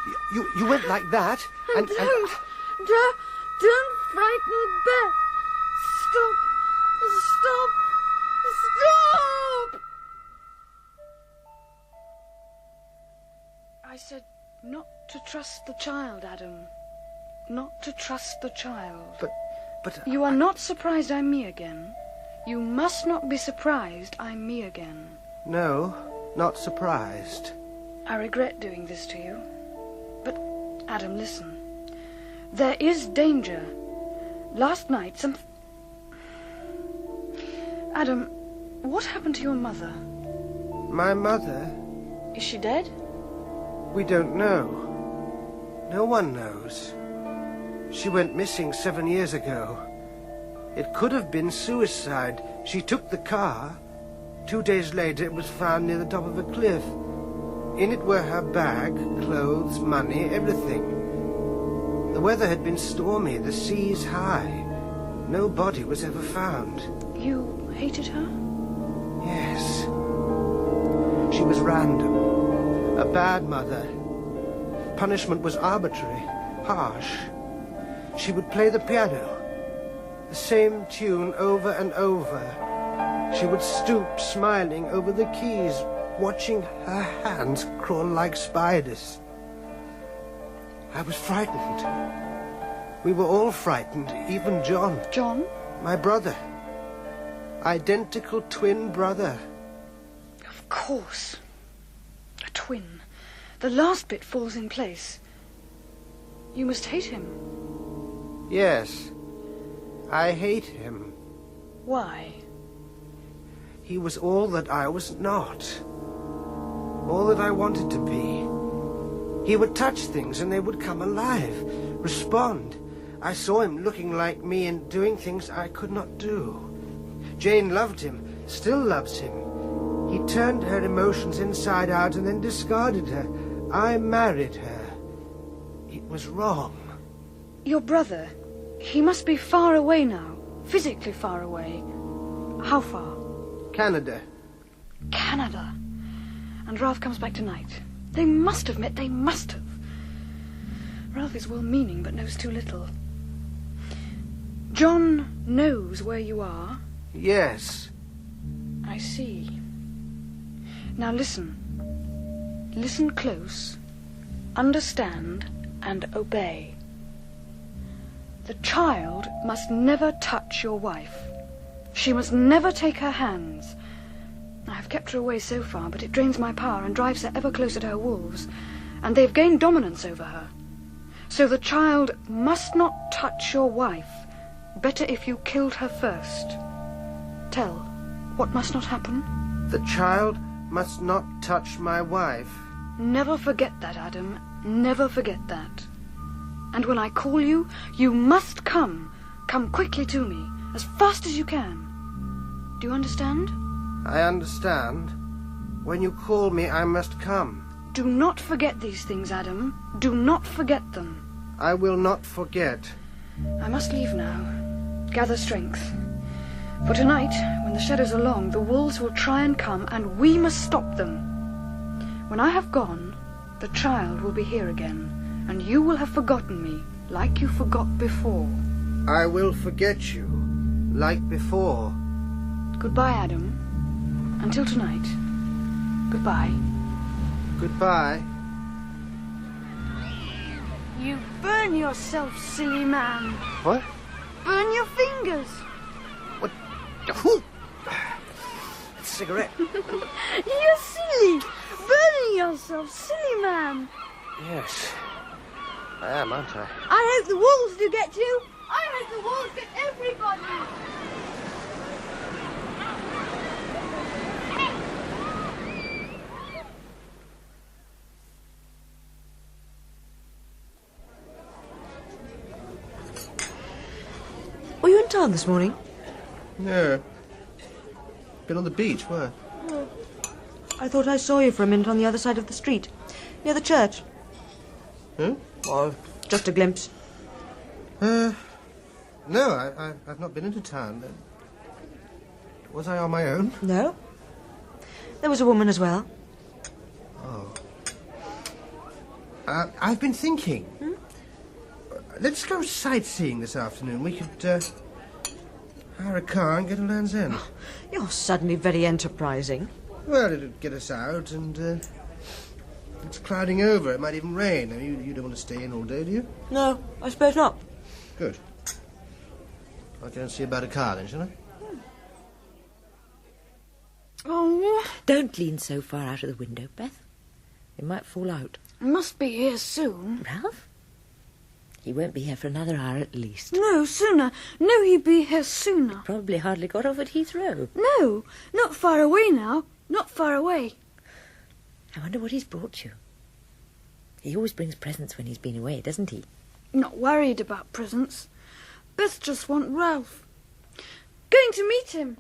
went like that, and... Don't frighten Beth. Stop. I said not to trust the child, Adam. Not to trust the child. But... You are not surprised I'm me again. You must not be surprised I'm me again. No, not surprised. I regret doing this to you. But, Adam, listen. There is danger. Last night, Adam, what happened to your mother? My mother? Is she dead? We don't know. No one knows. She went missing 7 years ago. It could have been suicide. She took the car. 2 days later, it was found near the top of a cliff. In it were her bag, clothes, money, everything. The weather had been stormy, the seas high. No body was ever found. You hated her? Yes. She was random. A bad mother. Punishment was arbitrary, harsh. She would play the piano. The same tune over and over. She would stoop, smiling, over the keys, watching her hands crawl like spiders. I was frightened. We were all frightened, even John. John? My brother. Identical twin brother. Of course. A twin. The last bit falls in place. You must hate him. Yes. I hate him. Why? He was all that I was not. All that I wanted to be. He would touch things and they would come alive, respond. I saw him looking like me and doing things I could not do. Jane loved him, still loves him. He turned her emotions inside out and then discarded her. I married her. It was wrong. Your brother, he must be far away now, physically far away. How far? Canada. Canada. And Ralph comes back tonight. They must have met, they must have. Ralph is well-meaning but knows too little. John knows where you are? Yes. I see. Now listen. Listen close, understand, and obey. The child must never touch your wife. She must never take her hands. I've kept her away so far, but it drains my power and drives her ever closer to her wolves, and they've gained dominance over her. So the child must not touch your wife. Better if you killed her first. Tell, what must not happen? The child must not touch my wife. Never forget that, Adam. Never forget that. And when I call you, you must come. Come quickly to me, as fast as you can. Do you understand? I understand. When you call me, I must come. Do not forget these things, Adam. Do not forget them. I will not forget. I must leave now. Gather strength. For tonight, when the shadows are long, the wolves will try and come, and we must stop them. When I have gone, the child will be here again, and you will have forgotten me, like you forgot before. I will forget you, like before. Goodbye, Adam. Until tonight. Goodbye. Goodbye. You burn yourself, silly man. What? Burn your fingers. What? Cigarette. You're silly. Burning yourself, silly man. Yes. I am, aren't I? I hope the wolves do get you. I hope the wolves get everybody. Were you in town this morning? No. Been on the beach, where? Oh. I thought I saw you for a minute on the other side of the street, near the church. Hmm? Oh, just a glimpse. No, I've not been into town. Was I on my own? No. There was a woman as well. Oh. I've been thinking. Let's go sightseeing this afternoon. We could hire a car and get to Land's End. Oh, you're suddenly very enterprising. Well, it'd get us out, and it's clouding over. It might even rain. I mean, you don't want to stay in all day, do you? No, I suppose not. Good. I'll go and see about a car then, shall I? Oh. Don't lean so far out of the window, Beth. It might fall out. He must be here soon. Ralph? He won't be here for another hour at least. No, sooner. No, he'd be here sooner. Probably hardly got off at Heathrow. No, not far away now. Not far away. I wonder what he's brought you. He always brings presents when he's been away, doesn't he? Not worried about presents. Beth just want Ralph. Going to meet him.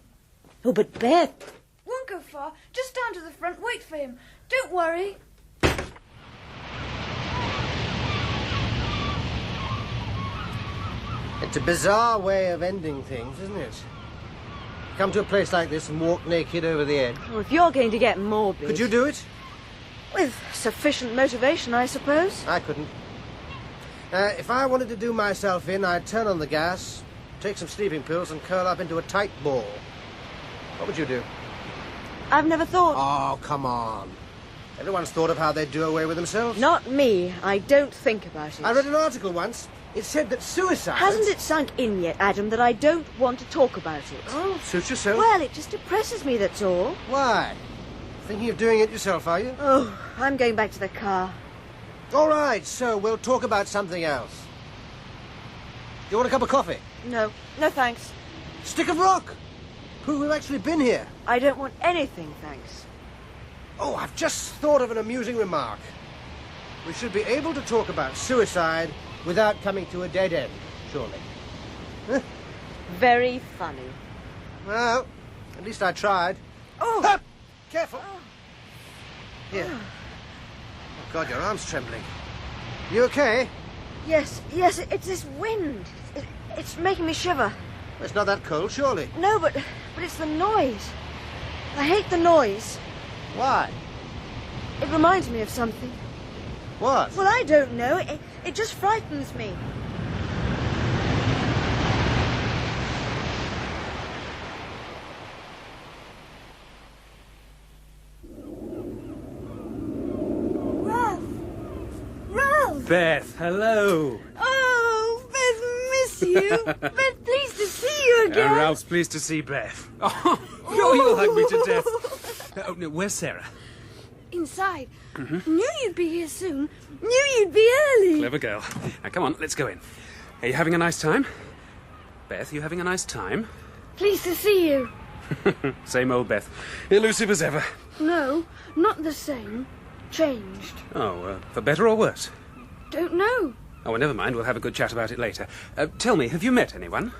Oh, but Beth! Won't go far. Just down to the front. Wait for him. Don't worry. It's a bizarre way of ending things, isn't it? Come to a place like this and walk naked over the edge. Well, if you're going to get morbid... Could you do it? With sufficient motivation, I suppose. I couldn't. If I wanted to do myself in, I'd turn on the gas, take some sleeping pills and curl up into a tight ball. What would you do? I've never thought... Oh, come on. Everyone's thought of how they'd do away with themselves. Not me. I don't think about it. I read an article once. It said that suicide... Hasn't it sunk in yet, Adam, that I don't want to talk about it? Oh, suit yourself. Well, it just depresses me, that's all. Why? Thinking of doing it yourself, are you? Oh, I'm going back to the car. All right, so we'll talk about something else. Do you want a cup of coffee? No. No, thanks. Stick of rock? We've actually been here. I don't want anything, thanks. Oh, I've just thought of an amusing remark. We should be able to talk about suicide without coming to a dead end, surely. Huh? Very funny. Well, at least I tried. Oh! Ah, careful. Here. Oh, God, your arm's trembling. You okay? Yes, it's this wind. It's making me shiver. It's not that cold, surely. No, but it's the noise. I hate the noise. Why? It reminds me of something. What? Well, I don't know. It just frightens me. Ralph! Beth, hello. Oh, Beth, miss you. Beth, pleased to see you again. And Ralph's pleased to see Beth. Oh, you'll hug me to death. Oh, no, where's Sarah? Inside. Knew you'd be here soon. Knew you'd be early. Clever girl. Now, come on, let's go in. Are you having a nice time? Beth, you having a nice time? Pleased to see you. Same old Beth. Elusive as ever. No, not the same. Changed. Oh, for better or worse? Don't know. Oh, well, never mind. We'll have a good chat about it later. Tell me, have you met anyone?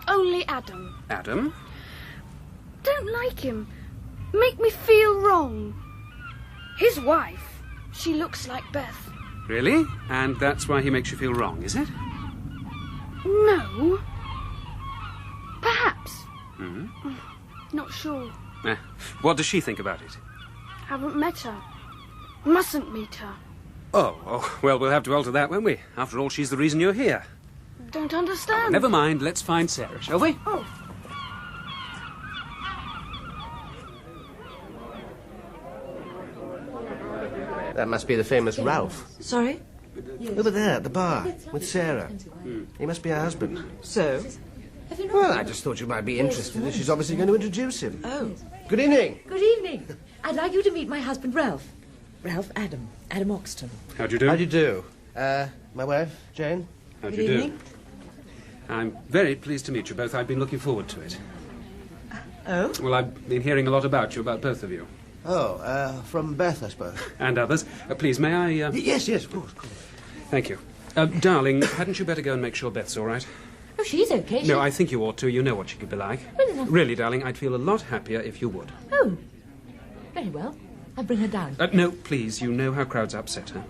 Only Adam. Adam? Don't like him. Make me feel wrong. His wife, she looks like Beth. Really? And that's why he makes you feel wrong, is it? No. Perhaps. Mm-hmm. Not sure. What does she think about it? Haven't met her. Mustn't meet her. Oh, well, we'll have to alter that, won't we? After all, she's the reason you're here. Don't understand. Never mind. Let's find Sarah, shall we? Oh. That must be the famous Ralph. Sorry? Over there, at the bar, with Sarah. He must be her husband. So? Well, I just thought you might be interested, and she's obviously going to introduce him. Oh. Good evening. Good evening. I'd like you to meet my husband, Ralph. Ralph Adam Oxton. How do you do? How do you do? My wife, Jane. How do you do? I'm very pleased to meet you both. I've been looking forward to it. Oh? Well, I've been hearing a lot about you, about both of you. Oh, from Beth, I suppose. And others. Please, may I... Yes, of course. Thank you. Darling, hadn't you better go and make sure Beth's all right? Oh, she's okay. No, I think you ought to. You know what she could be like. Really, darling, I'd feel a lot happier if you would. Oh, very well. I'll bring her down. No, please. You know how crowds upset her.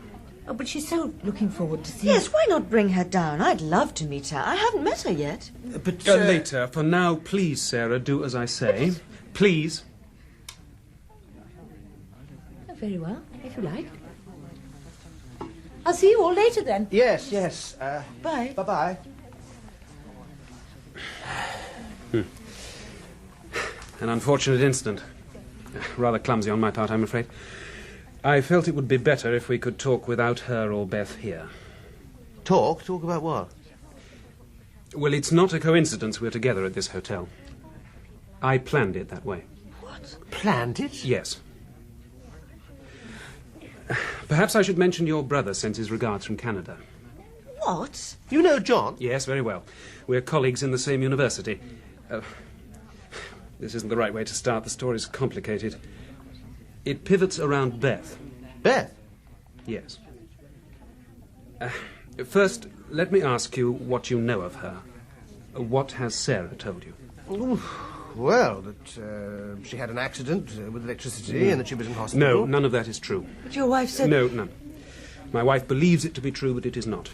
Oh, but she's so looking forward to seeing... Yes, why not bring her down? I'd love to meet her. I haven't met her yet. But later. For now, please, Sarah, do as I say. Please. Oh, very well, if you like. I'll see you all later, then. Yes. Bye. Bye-bye. An unfortunate incident. Rather clumsy on my part, I'm afraid. I felt it would be better if we could talk without her or Beth here. Talk? Talk about what? Well, it's not a coincidence we're together at this hotel. I planned it that way. What? Planned it? Yes. Perhaps I should mention your brother sent his regards from Canada. What? You know John? Yes, very well. We're colleagues in the same university. This isn't the right way to start. The story's complicated. It pivots around Beth. Beth? Yes. First, let me ask you what you know of her. What has Sarah told you? Well, that she had an accident with electricity and that she was in hospital. No, none of that is true. But your wife said... No, none. My wife believes it to be true, but it is not.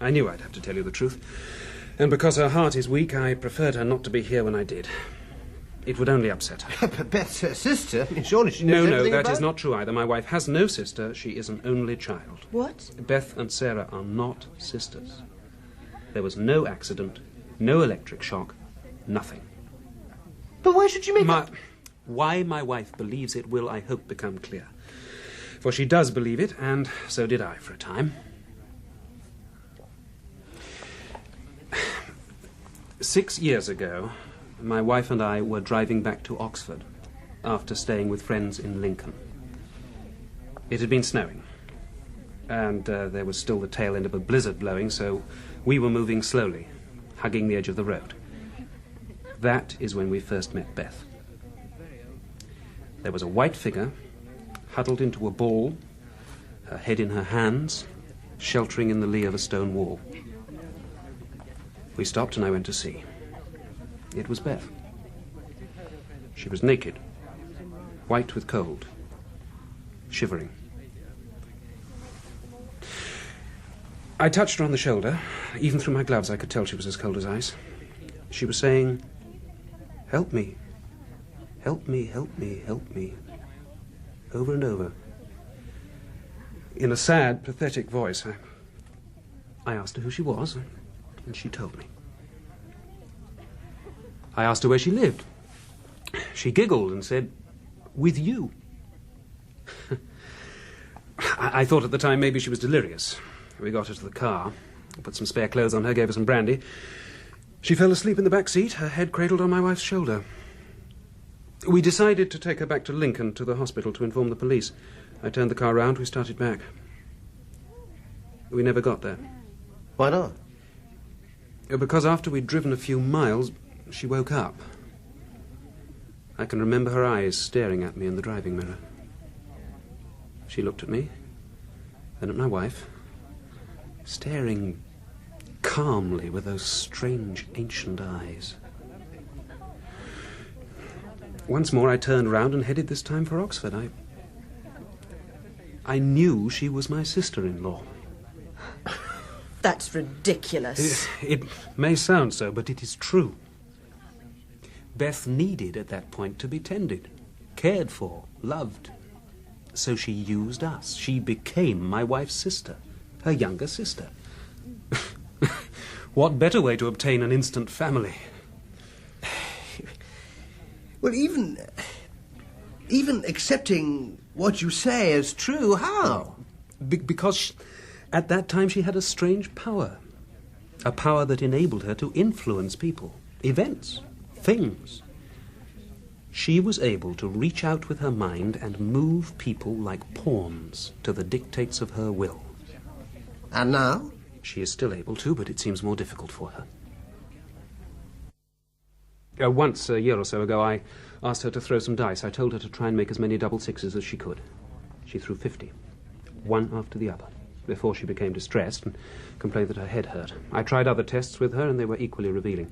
I knew I'd have to tell you the truth. And because her heart is weak, I preferred her not to be here when I did. It would only upset her. But Beth's her sister. Surely she knows everything that about is not true either. My wife has no sister. She is an only child. What? Beth and Sarah are not sisters. There was no accident, no electric shock, nothing. But why should you make that... Why my wife believes it will, I hope, become clear. For she does believe it, and so did I for a time. 6 years ago, my wife and I were driving back to Oxford after staying with friends in Lincoln. It had been snowing, and there was still the tail end of a blizzard blowing, so we were moving slowly, hugging the edge of the road. That is when we first met Beth. There was a white figure, huddled into a ball, her head in her hands, sheltering in the lee of a stone wall. We stopped and I went to see. It was Beth. She was naked, white with cold, shivering. I touched her on the shoulder. Even through my gloves I could tell she was as cold as ice. She was saying, "Help me, help me, help me, help me," over and over. In a sad, pathetic voice, I asked her who she was, and she told me. I asked her where she lived. She giggled and said, "With you." I thought at the time maybe she was delirious. We got her to the car, put some spare clothes on her, gave her some brandy. She fell asleep in the back seat, her head cradled on my wife's shoulder. We decided to take her back to Lincoln, to the hospital, to inform the police. I turned the car round, we started back. We never got there. Why not? Because after we'd driven a few miles, she woke up. I can remember her eyes staring at me in the driving mirror. She looked at me, then at my wife, staring calmly with those strange, ancient eyes. Once more I turned round and headed this time for Oxford. I knew she was my sister-in-law. That's ridiculous. It may sound so, but it is true. Beth needed at that point to be tended, cared for, loved. So she used us. She became my wife's sister, her younger sister. What better way to obtain an instant family? Well, even accepting what you say as true, how? Because At that time she had a strange power. A power that enabled her to influence people, events, things. She was able to reach out with her mind and move people like pawns to the dictates of her will. And now? She is still able to, but it seems more difficult for her. Once, a year or so ago, I asked her to throw some dice. I told her to try and make as many double sixes as she could. She threw 50, one after the other, before she became distressed and complained that her head hurt. I tried other tests with her, and they were equally revealing.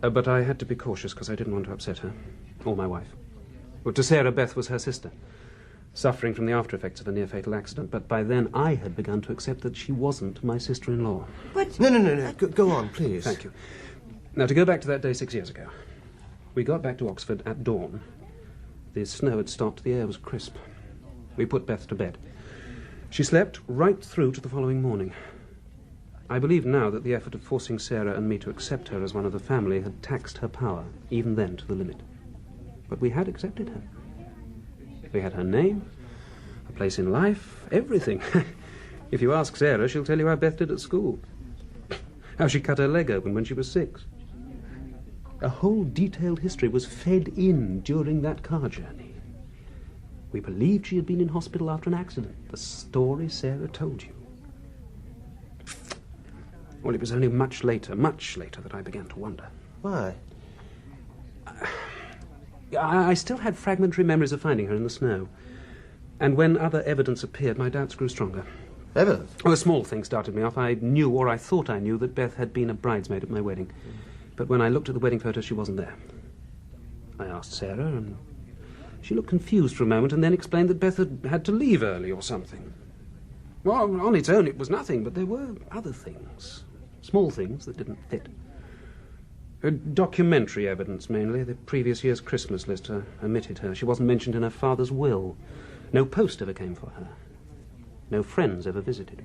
But I had to be cautious because I didn't want to upset her, or my wife. Well, to Sarah, Beth was her sister, suffering from the after-effects of a near-fatal accident, but by then I had begun to accept that she wasn't my sister-in-law. But... No. Go on, please. Thank you. Now, to go back to that day 6 years ago. We got back to Oxford at dawn. The snow had stopped, the air was crisp. We put Beth to bed. She slept right through to the following morning. I believe now that the effort of forcing Sarah and me to accept her as one of the family had taxed her power, even then to the limit. But we had accepted her. We had her name, a place in life, everything. If you ask Sarah, she'll tell you how Beth did at school. How she cut her leg open when she was 6. A whole detailed history was fed in during that car journey. We believed she had been in hospital after an accident. The story Sarah told you. Well, it was only much later that I began to wonder. Why? I still had fragmentary memories of finding her in the snow. And when other evidence appeared, my doubts grew stronger. Evidence? Well, a small thing started me off. I knew, or I thought I knew, that Beth had been a bridesmaid at my wedding. But when I looked at the wedding photo, she wasn't there. I asked Sarah, and she looked confused for a moment and then explained that Beth had to leave early or something. Well, on its own, it was nothing, but there were other things. Small things that didn't fit. Documentary evidence, mainly. The previous year's Christmas list omitted her. She wasn't mentioned in her father's will. No post ever came for her. No friends ever visited.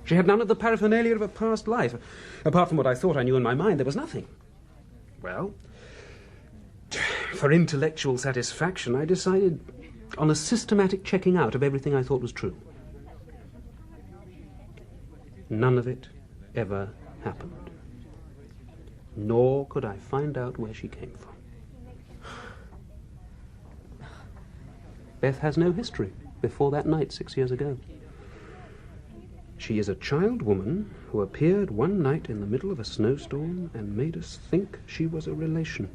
She had none of the paraphernalia of a past life. Apart from what I thought I knew in my mind, there was nothing. Well, for intellectual satisfaction, I decided on a systematic checking out of everything I thought was true. None of it ever happened. Nor could I find out where she came from. Beth has no history before that night 6 years ago. She is a child woman who appeared one night in the middle of a snowstorm and made us think she was a relation.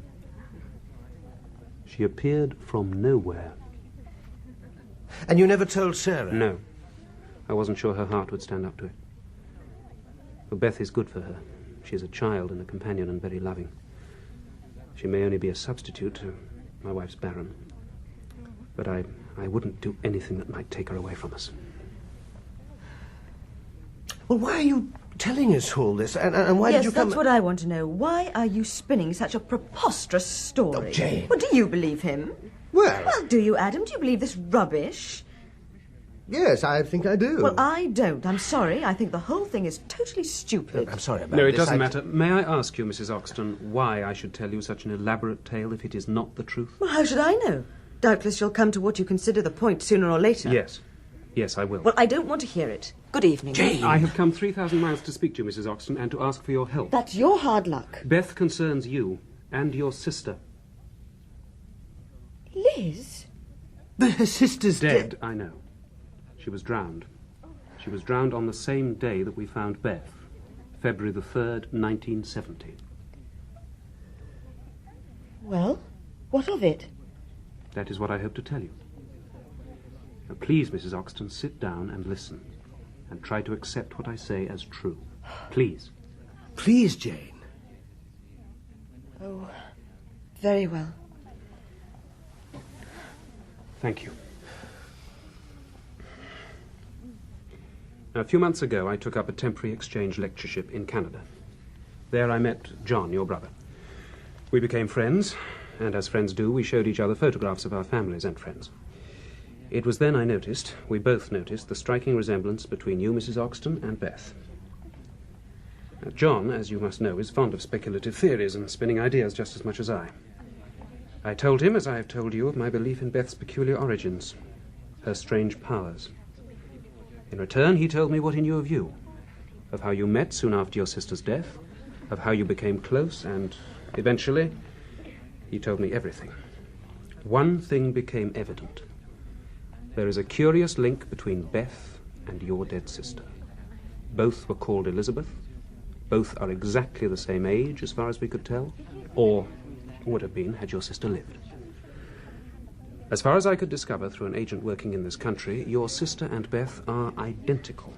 She appeared from nowhere. And you never told Sarah? No. I wasn't sure her heart would stand up to it. But Beth is good for her. She is a child and a companion and very loving. She may only be a substitute to my wife's Baron. But I wouldn't do anything that might take her away from us. Well, why are you telling us all this? And why did you come... Yes, that's what I want to know. Why are you spinning such a preposterous story? Oh, Jane. Well, do you believe him? Well, do you, Adam? Do you believe this rubbish? Yes, I think I do. Well, I don't. I'm sorry. I think the whole thing is totally stupid. I'm sorry about this. No, it this. doesn't matter. May I ask you, Mrs. Oxton, why I should tell you such an elaborate tale if it is not the truth? Well, how should I know? Doubtless you'll come to what you consider the point sooner or later. Yes. Yes, I will. Well, I don't want to hear it. Good evening. Jane! I have come 3,000 miles to speak to you, Mrs. Oxton, and to ask for your help. That's your hard luck. Beth concerns you and your sister. Liz? But her sister's dead. I know. She was drowned. She was drowned on the same day that we found Beth, February the 3rd, 1970. Well, what of it? That is what I hope to tell you. Now, please, Mrs. Oxton, sit down and listen, and try to accept what I say as true. Please. Please, Jane. Oh, very well. Thank you. Now, a few months ago, I took up a temporary exchange lectureship in Canada. There I met John, your brother. We became friends, and as friends do, we showed each other photographs of our families and friends. It was then we both noticed, the striking resemblance between you, Mrs. Oxton, and Beth. Now, John, as you must know, is fond of speculative theories and spinning ideas just as much as I. I told him, as I have told you, of my belief in Beth's peculiar origins, her strange powers. In return, he told me what he knew of you, of how you met soon after your sister's death, of how you became close, and eventually he told me everything. One thing became evident. There is a curious link between Beth and your dead sister. Both were called Elizabeth. Both are exactly the same age, as far as we could tell, or would have been had your sister lived. As far as I could discover through an agent working in this country, your sister and Beth are identical.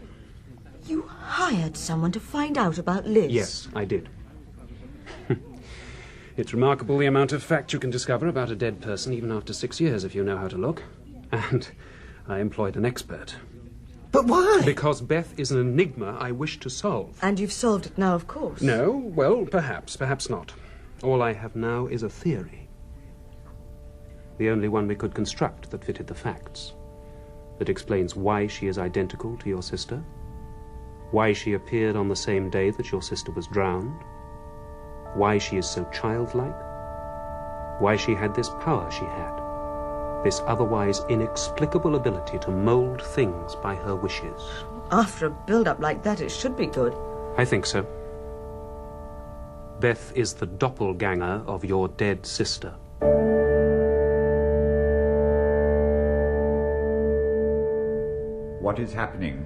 You hired someone to find out about Liz? Yes, I did. It's remarkable the amount of fact you can discover about a dead person even after 6 years if you know how to look. And I employed an expert. But why? Because Beth is an enigma I wish to solve. And you've solved it now, of course. No, well, perhaps not. All I have now is a theory. The only one we could construct that fitted the facts. That explains why she is identical to your sister. Why she appeared on the same day that your sister was drowned. Why she is so childlike. Why she had this power she had. This otherwise inexplicable ability to mold things by her wishes. After a build-up like that, it should be good. I think so. Beth is the doppelganger of your dead sister. What is happening?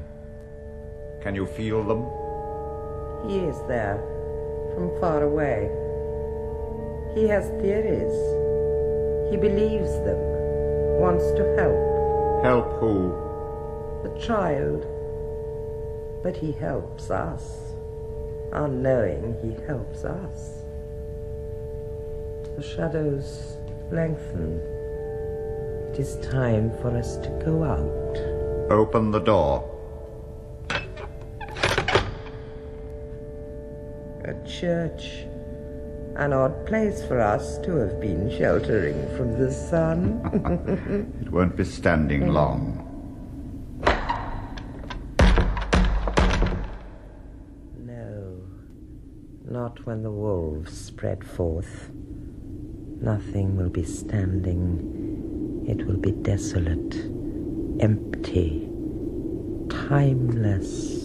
Can you feel them? He is there, from far away. He has theories. He believes them, wants to help. Help who? The child. But he helps us. Unknowing, he helps us. The shadows lengthen. It is time for us to go out. Open the door. A church. An odd place for us to have been sheltering from the sun. It won't be standing long. No, not when the wolves spread forth. Nothing will be standing. It will be desolate, empty, timeless.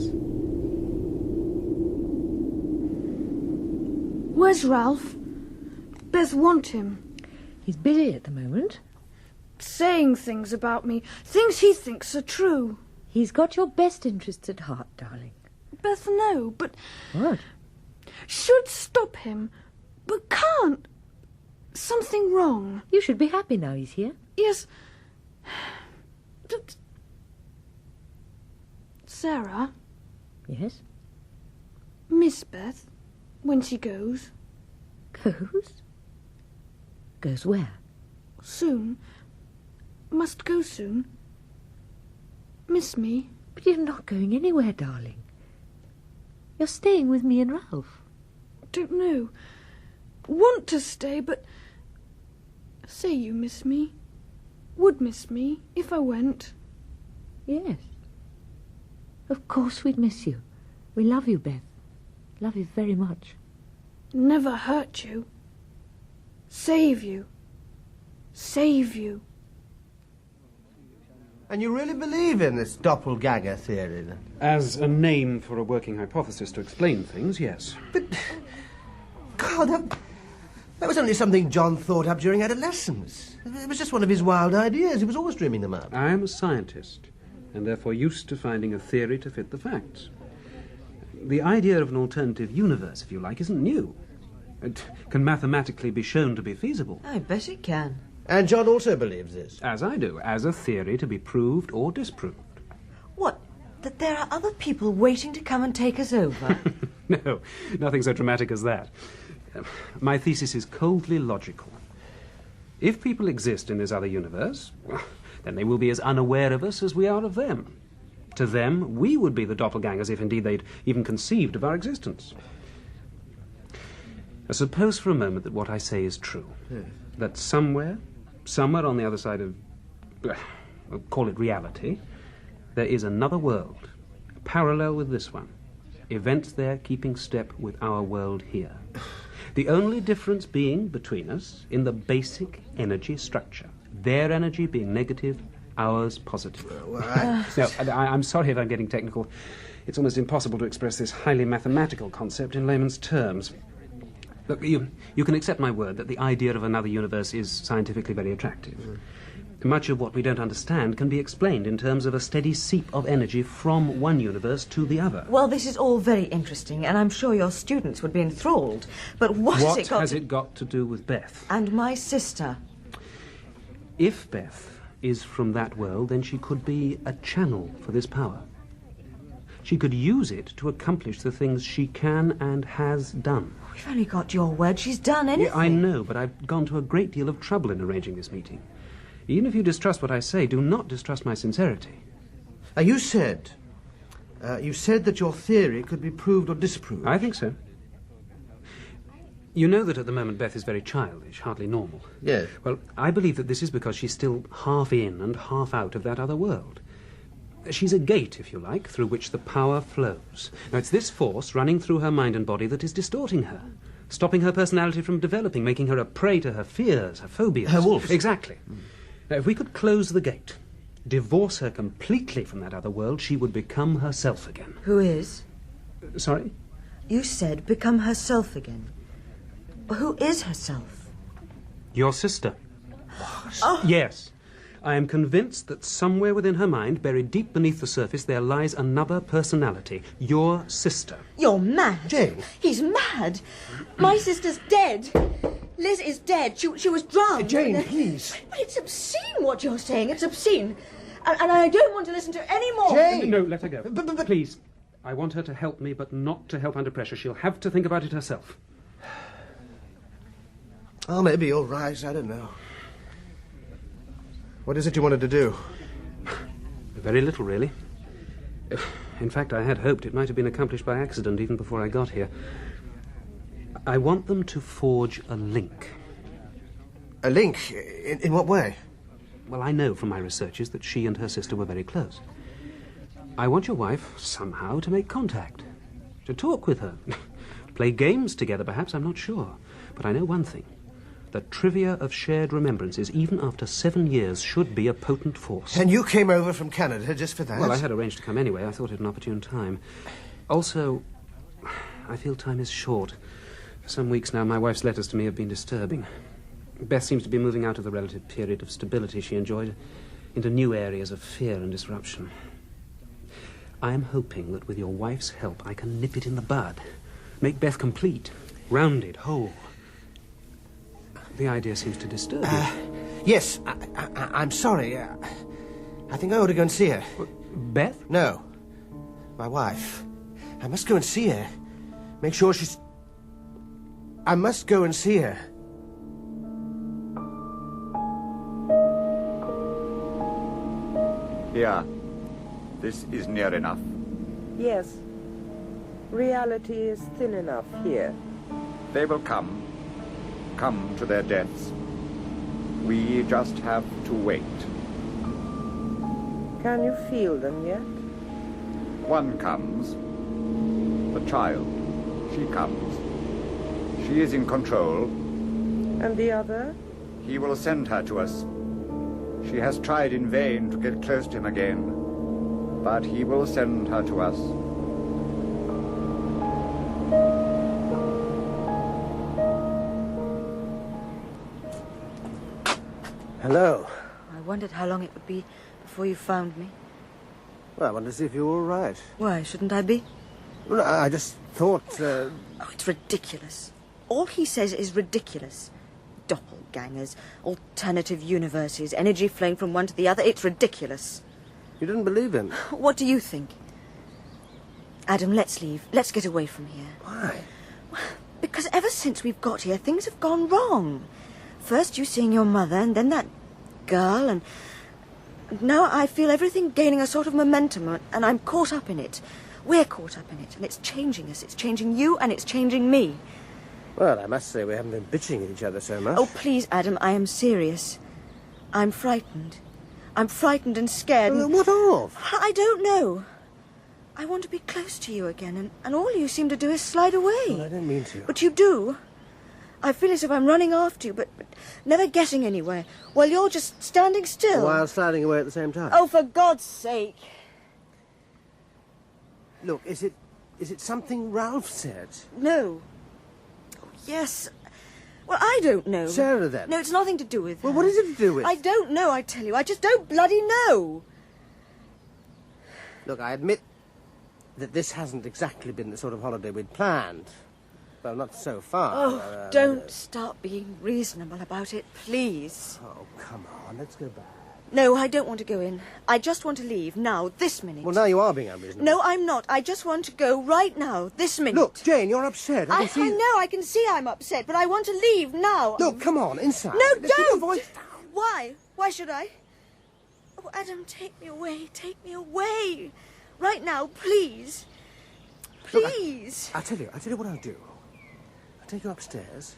Where's Ralph? Beth want him. He's busy at the moment. Saying things about me, things he thinks are true. He's got your best interests at heart, darling. Beth, no, but... What? Should stop him, but can't. Something wrong. You should be happy now he's here. Yes. But... Sarah? Yes? Miss Beth, when she goes. Goes? Goes where? Soon. Must go soon. Miss me. But you're not going anywhere, darling. You're staying with me and Ralph. Don't know. Want to stay, but... Say you miss me. Would miss me if I went. Yes. Of course we'd miss you. We love you, Beth. Love you very much. Never hurt you. Save you. Save you. And you really believe in this doppelganger theory, then? As a name for a working hypothesis to explain things, yes. But, God, that was only something John thought up during adolescence. It was just one of his wild ideas. He was always dreaming them up. I am a scientist, and therefore used to finding a theory to fit the facts. The idea of an alternative universe, if you like, isn't new. It can mathematically be shown to be feasible. I bet it can. And John also believes this. As I do, as a theory to be proved or disproved. What? That there are other people waiting to come and take us over? No, nothing so dramatic as that. My thesis is coldly logical. If people exist in this other universe, well, then they will be as unaware of us as we are of them. To them, we would be the doppelgangers if indeed they'd even conceived of our existence. Now, suppose for a moment that what I say is true. That somewhere on the other side of, we'll call it reality, there is another world, parallel with this one. Events there keeping step with our world here. The only difference being between us in the basic energy structure. Their energy being negative, Hours positive. Well, No, I'm sorry if I'm getting technical. It's almost impossible to express this highly mathematical concept in layman's terms. Look, you can accept my word that the idea of another universe is scientifically very attractive. Much of what we don't understand can be explained in terms of a steady seep of energy from one universe to the other. Well, this is all very interesting, and I'm sure your students would be enthralled. But what has it got to do with Beth? And my sister. If Beth is from that world, then she could be a channel for this power. She could use it to accomplish the things she can and has done. We've only got your word she's done anything. Yeah, I know, but I've gone to a great deal of trouble in arranging this meeting. Even if you distrust what I say, do not distrust my sincerity. You said that your theory could be proved or disproved. I think so. You know that at the moment Beth is very childish, hardly normal. Yes. Well, I believe that this is because she's still half in and half out of that other world. She's a gate, if you like, through which the power flows. Now, it's this force running through her mind and body that is distorting her, stopping her personality from developing, making her a prey to her fears, her phobias. Her wolves. Exactly. Now, if we could close the gate, divorce her completely from that other world, she would become herself again. Who is? Sorry? You said become herself again. Who is herself? Your sister. What? Oh. Yes. I am convinced that somewhere within her mind, buried deep beneath the surface, there lies another personality. Your sister. You're mad. Jane. He's mad. My sister's dead. Liz is dead. She was drowned. Jane, please. But it's obscene what you're saying. It's obscene. And I don't want to listen to any more. Jane! No, let her go. Please. I want her to help me, but not to help under pressure. She'll have to think about it herself. Oh, maybe you're right. I don't know. What is it you wanted to do? Very little, really. In fact, I had hoped it might have been accomplished by accident even before I got here. I want them to forge a link. A link? In what way? Well, I know from my researches that she and her sister were very close. I want your wife, somehow, to make contact. To talk with her. Play games together, perhaps, I'm not sure. But I know one thing. The trivia of shared remembrances, even after 7 years, should be a potent force. And you came over from Canada just for that? Well, I had arranged to come anyway. I thought it an opportune time. Also, I feel time is short. For some weeks now, my wife's letters to me have been disturbing. Beth seems to be moving out of the relative period of stability she enjoyed into new areas of fear and disruption. I am hoping that with your wife's help, I can nip it in the bud. Make Beth complete, rounded, whole. The idea seems to disturb you. Yes, I'm sorry. I think I ought to go and see her. Beth? No. My wife. I must go and see her. Make sure she's... I must go and see her. Here. This is near enough. Yes. Reality is thin enough here. They will come to their deaths. We just have to wait. Can you feel them yet? One comes. The child. She comes. She is in control. And the other? He will send her to us. She has tried in vain to get close to him again, but he will send her to us. Hello. I wondered how long it would be before you found me. Well, I wanted to see if you were all right. Why, shouldn't I be? Well, I just thought... Oh, it's ridiculous. All he says is ridiculous. Doppelgangers, alternative universes, energy flowing from one to the other. It's ridiculous. You didn't believe him? What do you think? Adam, let's leave. Let's get away from here. Why? Because ever since we've got here, things have gone wrong. First you seeing your mother, and then that girl, and now I feel everything gaining a sort of momentum, and I'm caught up in it. We're caught up in it, and it's changing us. It's changing you, and it's changing me. Well, I must say we haven't been bitching at each other so much. Oh, please, Adam, I am serious. I'm frightened. I'm frightened and scared. Well, what of? I don't know. I want to be close to you again, and all you seem to do is slide away. Well, I don't mean to. But you do. I feel as if I'm running after you, but never getting anywhere, while you're just standing still. While sliding away at the same time. Oh, for God's sake. Look, is it something Ralph said? No. Oh, yes. Well, I don't know. Sarah, then? No, it's nothing to do with Well, her. what is it to do with? I don't know, I tell you. I just don't bloody know. Look, I admit that this hasn't exactly been the sort of holiday we'd planned. Well, not so far. Oh, don't start being reasonable about it, please. Oh, come on, let's go back. No, I don't want to go in. I just want to leave, now, this minute. Well, now you are being unreasonable. No, I'm not. I just want to go right now, this minute. Look, Jane, you're upset. I can see... I know, I can see I'm upset, but I want to leave now. Look, come on, inside. No, Let's keep your don't! voice down. Why? Why should I? Oh, Adam, take me away. Take me away. Right now, please. Please. Look, I'll tell you what I'll do. I'll take you upstairs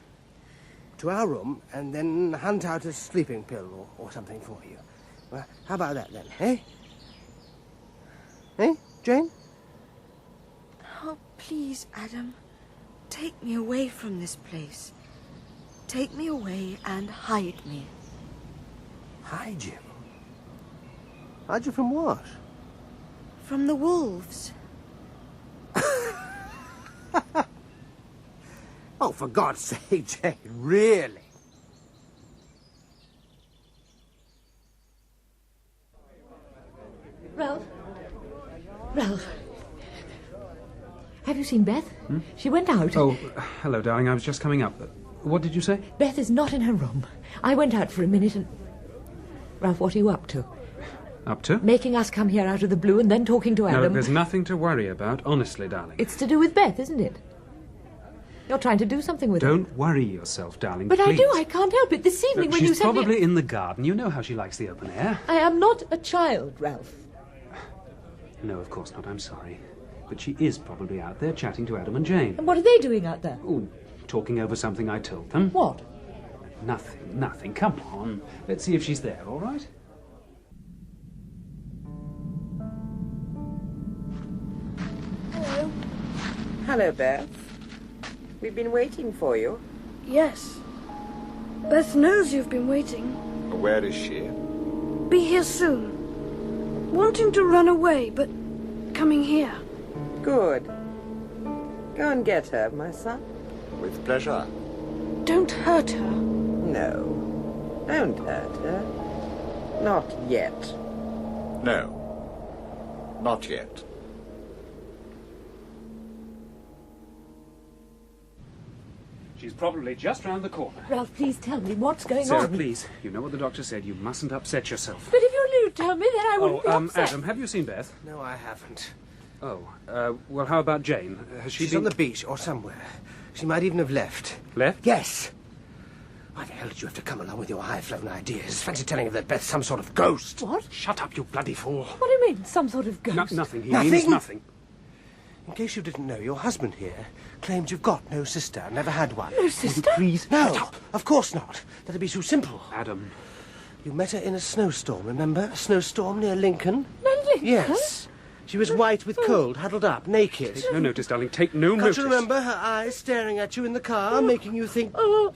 to our room and then hunt out a sleeping pill or something for you. Well, how about that then, eh? Eh, Jane? Oh, please, Adam. Take me away from this place. Take me away and hide me. Hide you? Hide you from what? From the wolves. Oh, for God's sake, Jane, really? Ralph. Have you seen Beth? She went out. Oh, hello, darling. I was just coming up. What did you say? Beth is not in her room. I went out for a minute and... Ralph, what are you up to? Up to? Making us come here out of the blue and then talking to Adam. No, there's nothing to worry about, honestly, darling. It's to do with Beth, isn't it? You're trying to do something with her. Don't worry yourself, darling, But please. I do. I can't help it. This evening Look, when you she's said... probably in the garden. You know how she likes the open air. I am not a child, Ralph. No, of course not. I'm sorry. But she is probably out there chatting to Adam and Jane. And what are they doing out there? Oh, talking over something I told them. What? Nothing. Come on. Let's see if she's there, all right? Hello. Hello, Beth. We've been waiting for you. Yes. Beth knows you've been waiting. Where is she? Be here soon. Wanting to run away, but coming here. Good. Go and get her, my son. With pleasure. Don't hurt her. No. Don't hurt her. Not yet. No. Not yet. She's probably just round the corner. Ralph, please tell me what's going Sarah, on. please. You know what the doctor said. You mustn't upset yourself. But if you do tell me, then I wouldn't be upset. Adam, have you seen Beth? No, I haven't. Oh, well, how about Jane? Has she She's been... on the beach or somewhere. She might even have left. Left? Yes. Why the hell did you have to come along with your high-flown ideas? Fancy telling her that Beth's some sort of ghost. What? Shut up, you bloody fool. What do you mean, some sort of ghost? Nothing. He Nothing? means nothing. In case you didn't know, your husband here claimed you've got no sister, never had one. No sister? Please? No, of course not. That'd be too simple. Adam. You met her in a snowstorm, remember? A snowstorm near Lincoln? Lincoln? Yes. She was white with cold, huddled up, naked. Take no notice, darling. Take no Can't notice. you remember her eyes staring at you in the car, making you think... You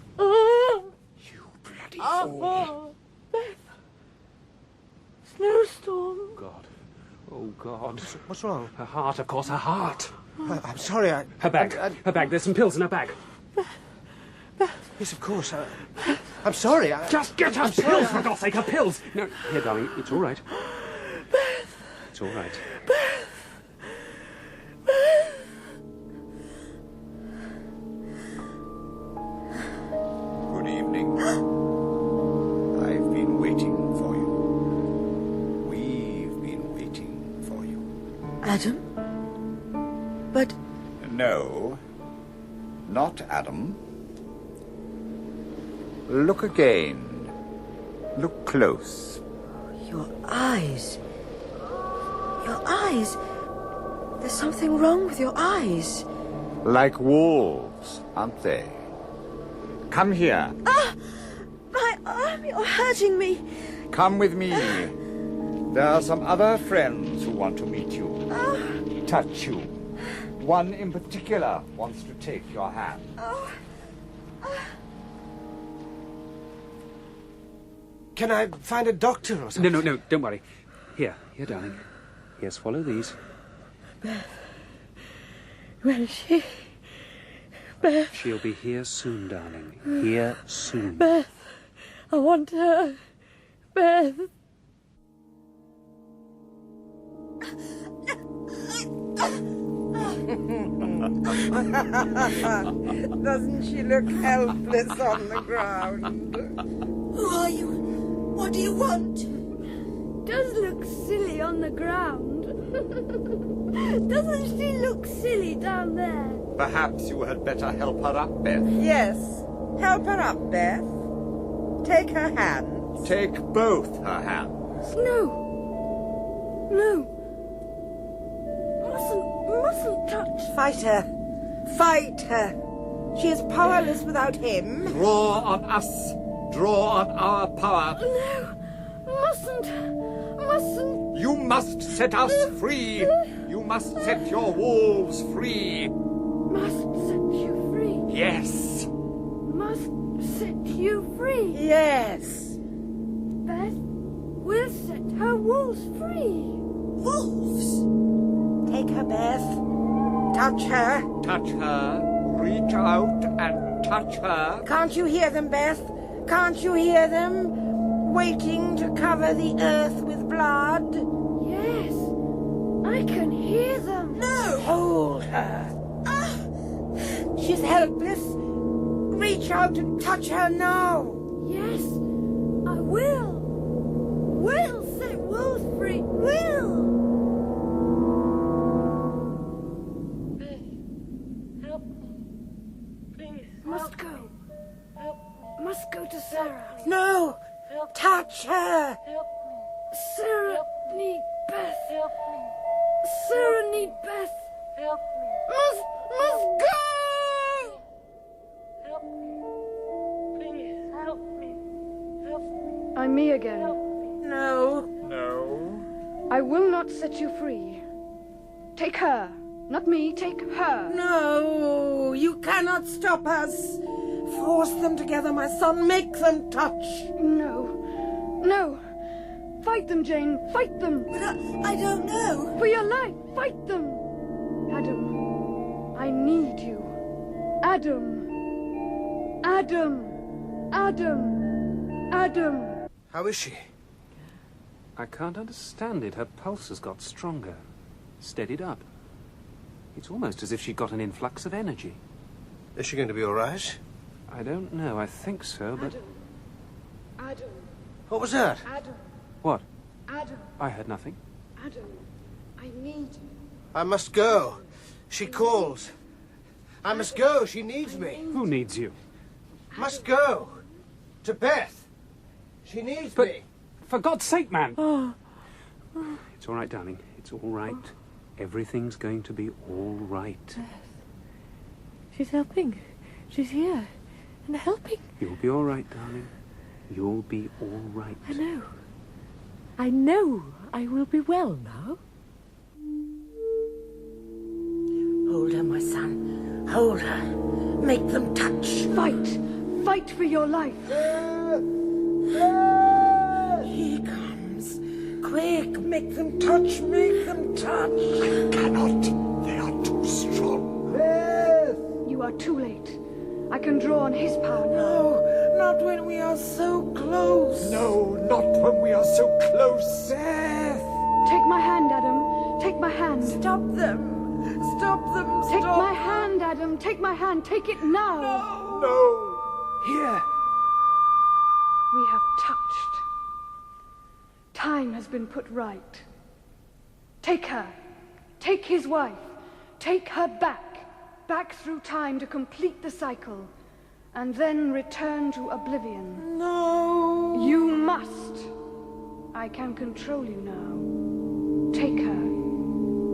bloody fool. Beth. Snowstorm. God. Oh, God. What's wrong? Her heart, of course, her heart. I'm sorry, Her bag. Her bag. There's some pills in her bag. Yes, of course. I'm sorry. Just get her pills, for God's sake, her pills. No, here, darling, it's all right. It's all right. Good evening. I've been waiting for you. We've been waiting for you. Adam? But... No, not Adam. Look again. Look close. Your eyes. Your eyes. There's something wrong with your eyes. Like wolves, aren't they? Come here. Ah! My arm, you're hurting me. Come with me. There are some other friends who want to meet you. Touch you. One in particular wants to take your hand. Can I find a doctor or something? No, don't worry. Here, darling. Here, swallow these. Beth. Where is she? Beth. She'll be here soon, darling. Here soon. Beth. I want her. Beth. Doesn't she look helpless on the ground? Who are you? What do you want? Does look silly on the ground. Doesn't she look silly down there? Perhaps you had better help her up, Beth. Yes. Help her up, Beth. Take her hands. Take both her hands. No. Mustn't touch. Fight her. Fight her. She is powerless without him. Draw on us. Draw on our power. No. Mustn't. You must set us free. You must set your walls free. Must set you free. Yes. Must set you free. Yes. Beth will set her wolves free. Wolves? Take her, Beth. Touch her. Touch her. Reach out and touch her. Can't you hear them, Beth? Can't you hear them? Waiting to cover the earth with blood? Yes, I can hear them. No! Hold her. She's helpless. Reach out and touch her now. Yes, I will. Will set wolves free. Will. Help me. Please. Must go. Must go to Sarah. No. Touch her. Help me. Sarah need Beth. Help me. Sarah need Beth. Help me. Must go. Help me. Please help me. Help me. I'm me again. No. No. I will not set you free. Take her. Not me, take her. No. You cannot stop us. Force them together, my son. Make them touch. No. Fight them, Jane. Fight them. But I don't know. For your life, fight them. Adam, I need you. Adam. How is she? I can't understand it. Her pulse has got stronger. Steadied up. It's almost as if she got an influx of energy. Is she going to be all right? I don't know. I think so, but... Adam. What was that? Adam. What? Adam. I heard nothing. Adam, I need you. I must go. She calls. I must go. She needs me. Who needs you? Must go. To Beth. She needs me. For God's sake, man! It's all right, darling. It's all right. Everything's going to be all right. Beth. She's helping. She's here. And helping. You'll be all right, darling. You'll be all right. I know I will be well now. Hold her, my son. Hold her. Make them touch. Fight for your life. He comes. Quick, make them touch. I cannot. They are too strong. You are too late. I can draw on his power now. No, not when we are so close. No, not when we are so close. Beth! Take my hand, Adam. Take my hand. Stop them. Take my hand, Adam. Take my hand. Take it now. No. Here! We have touched. Time has been put right. Take her. Take his wife. Take her back through time to complete the cycle, and then return to oblivion. No. You must. I can control you now. Take her.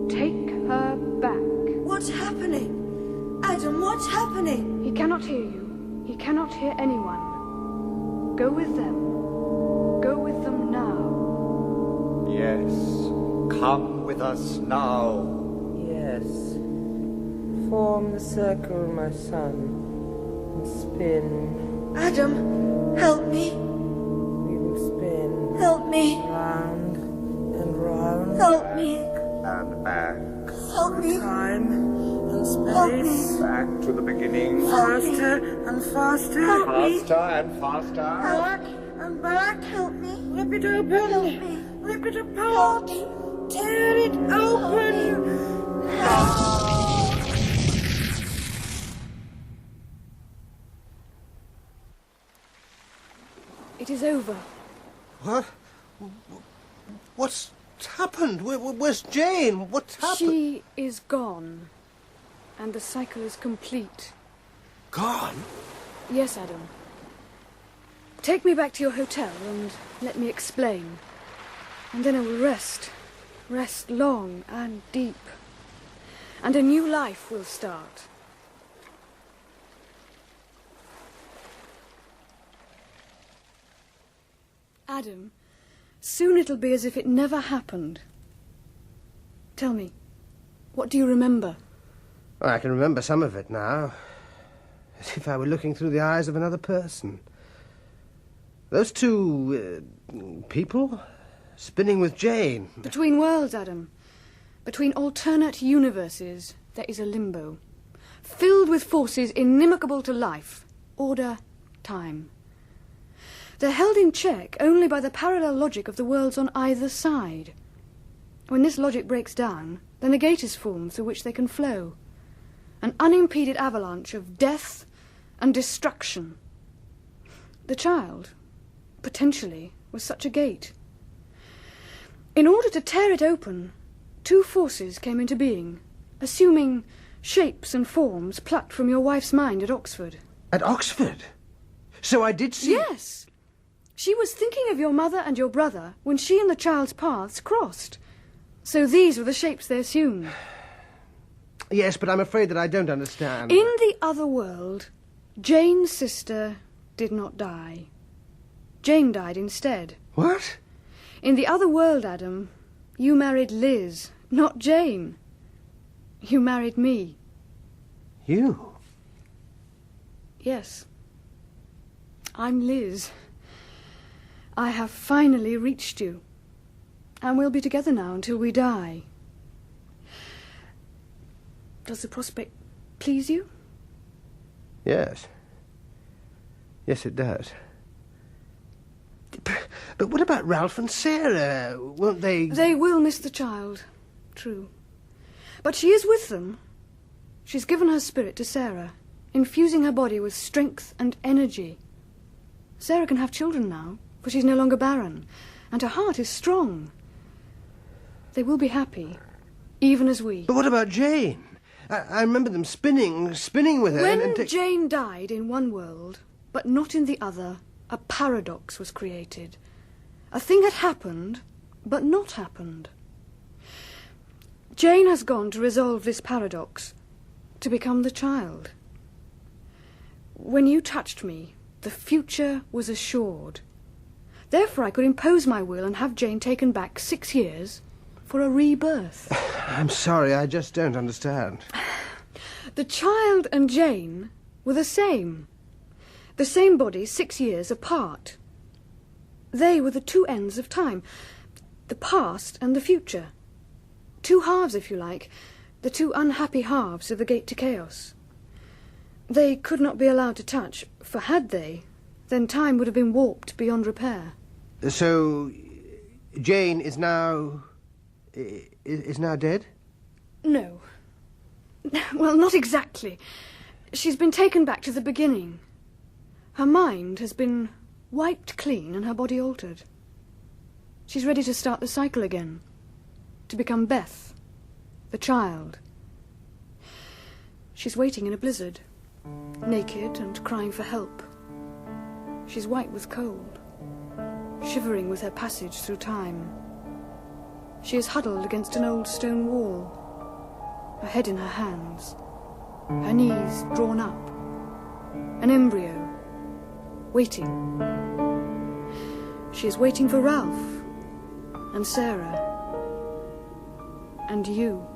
Take her back. What's happening? Adam, what's happening? He cannot hear you. He cannot hear anyone. Go with them. Go with them now. Yes. Come with us now. Yes. Form the circle, my son. and spin. Adam, help me. We will spin. Help me. Round and round. Help me. And back. Help me. Time and Help me. space. Back to the beginning. Faster and faster. Help me. Faster and faster. Back and back. Help me. Rip it open. Help me. Rip it apart. Tear it open. It is over. What? What's happened? Where's Jane? What's happened? She is gone. And the cycle is complete. Gone? Yes, Adam. Take me back to your hotel and let me explain. And then I will rest. Rest long and deep. And a new life will start. Adam, soon it'll be as if it never happened. Tell me, what do you remember? Oh, I can remember some of it now. As if I were looking through the eyes of another person. Those two people spinning with Jane. Between worlds, Adam. Between alternate universes, there is a limbo. Filled with forces inimical to life. Order, time. They're held in check only by the parallel logic of the worlds on either side. When this logic breaks down, then a gate is formed through which they can flow. An unimpeded avalanche of death and destruction. The child, potentially, was such a gate. In order to tear it open, two forces came into being, assuming shapes and forms plucked from your wife's mind at Oxford. At Oxford? So I did see... Yes! She was thinking of your mother and your brother when she and the child's paths crossed. So these were the shapes they assumed. Yes, but I'm afraid that I don't understand. In the other world, Jane's sister did not die. Jane died instead. What? In the other world, Adam, you married Liz, not Jane. You married me. You? Yes. I'm Liz. I have finally reached you. And we'll be together now until we die. Does the prospect please you? Yes. Yes, it does. But what about Ralph and Sarah? Won't they... They will miss the child. True. But she is with them. She's given her spirit to Sarah, infusing her body with strength and energy. Sarah can have children now, for she's no longer barren, and her heart is strong. They will be happy, even as we. But what about Jane? I remember them spinning with her. When Jane died in one world, but not in the other, a paradox was created. A thing had happened, but not happened. Jane has gone to resolve this paradox, to become the child. When you touched me, the future was assured. Therefore I could impose my will and have Jane taken back 6 years for a rebirth. I'm sorry, I just don't understand. The child and Jane were the same. The same body 6 years apart. They were the two ends of time, the past and the future. Two halves, if you like, the two unhappy halves of the gate to chaos. They could not be allowed to touch, for had they, then time would have been warped beyond repair. So, Jane is now dead? No. Well, not exactly. She's been taken back to the beginning. Her mind has been wiped clean and her body altered. She's ready to start the cycle again. To become Beth, the child. She's waiting in a blizzard, naked and crying for help. She's white with cold, shivering with her passage through time. She is huddled against an old stone wall, her head in her hands, her knees drawn up, an embryo, waiting. She is waiting for Ralph, and Sarah, and you.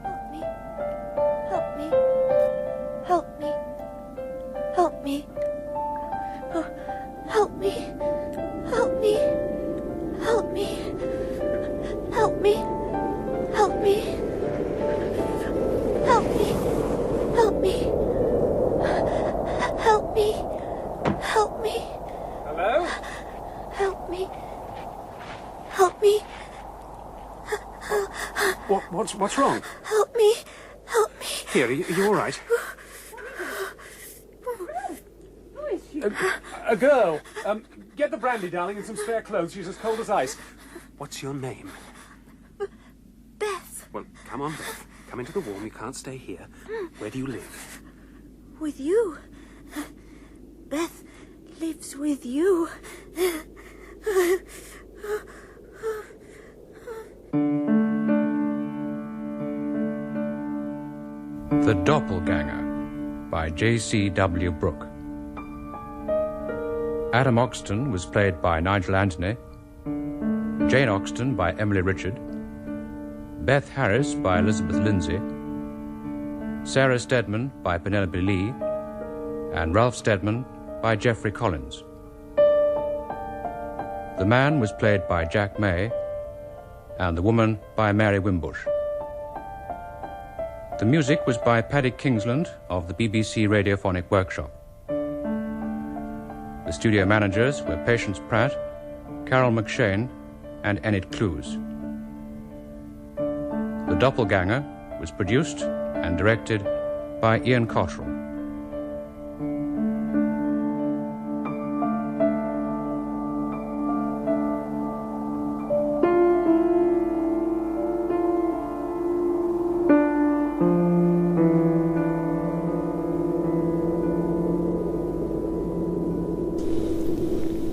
Help me. Help me. What's wrong? Help me. Help me. Here, are you all right? A girl. Get the brandy, darling, and some spare clothes. She's as cold as ice. What's your name? Beth. Well, come on, Beth. Come into the warm. You can't stay here. Where do you live? With you. Beth lives with you. The Doppelganger by JCW Brooke. Adam Oxton was played by Nigel Anthony, Jane Oxton by Emily Richard, Beth Harris by Elizabeth Lindsay, Sarah Stedman by Penelope Lee, and Ralph Steadman by Geoffrey Collins. The man was played by Jack May, and the woman by Mary Wimbush. The music was by Paddy Kingsland of the BBC Radiophonic Workshop. The studio managers were Patience Pratt, Carol McShane, and Enid Clues. The Doppelganger was produced and directed by Ian Cottrell.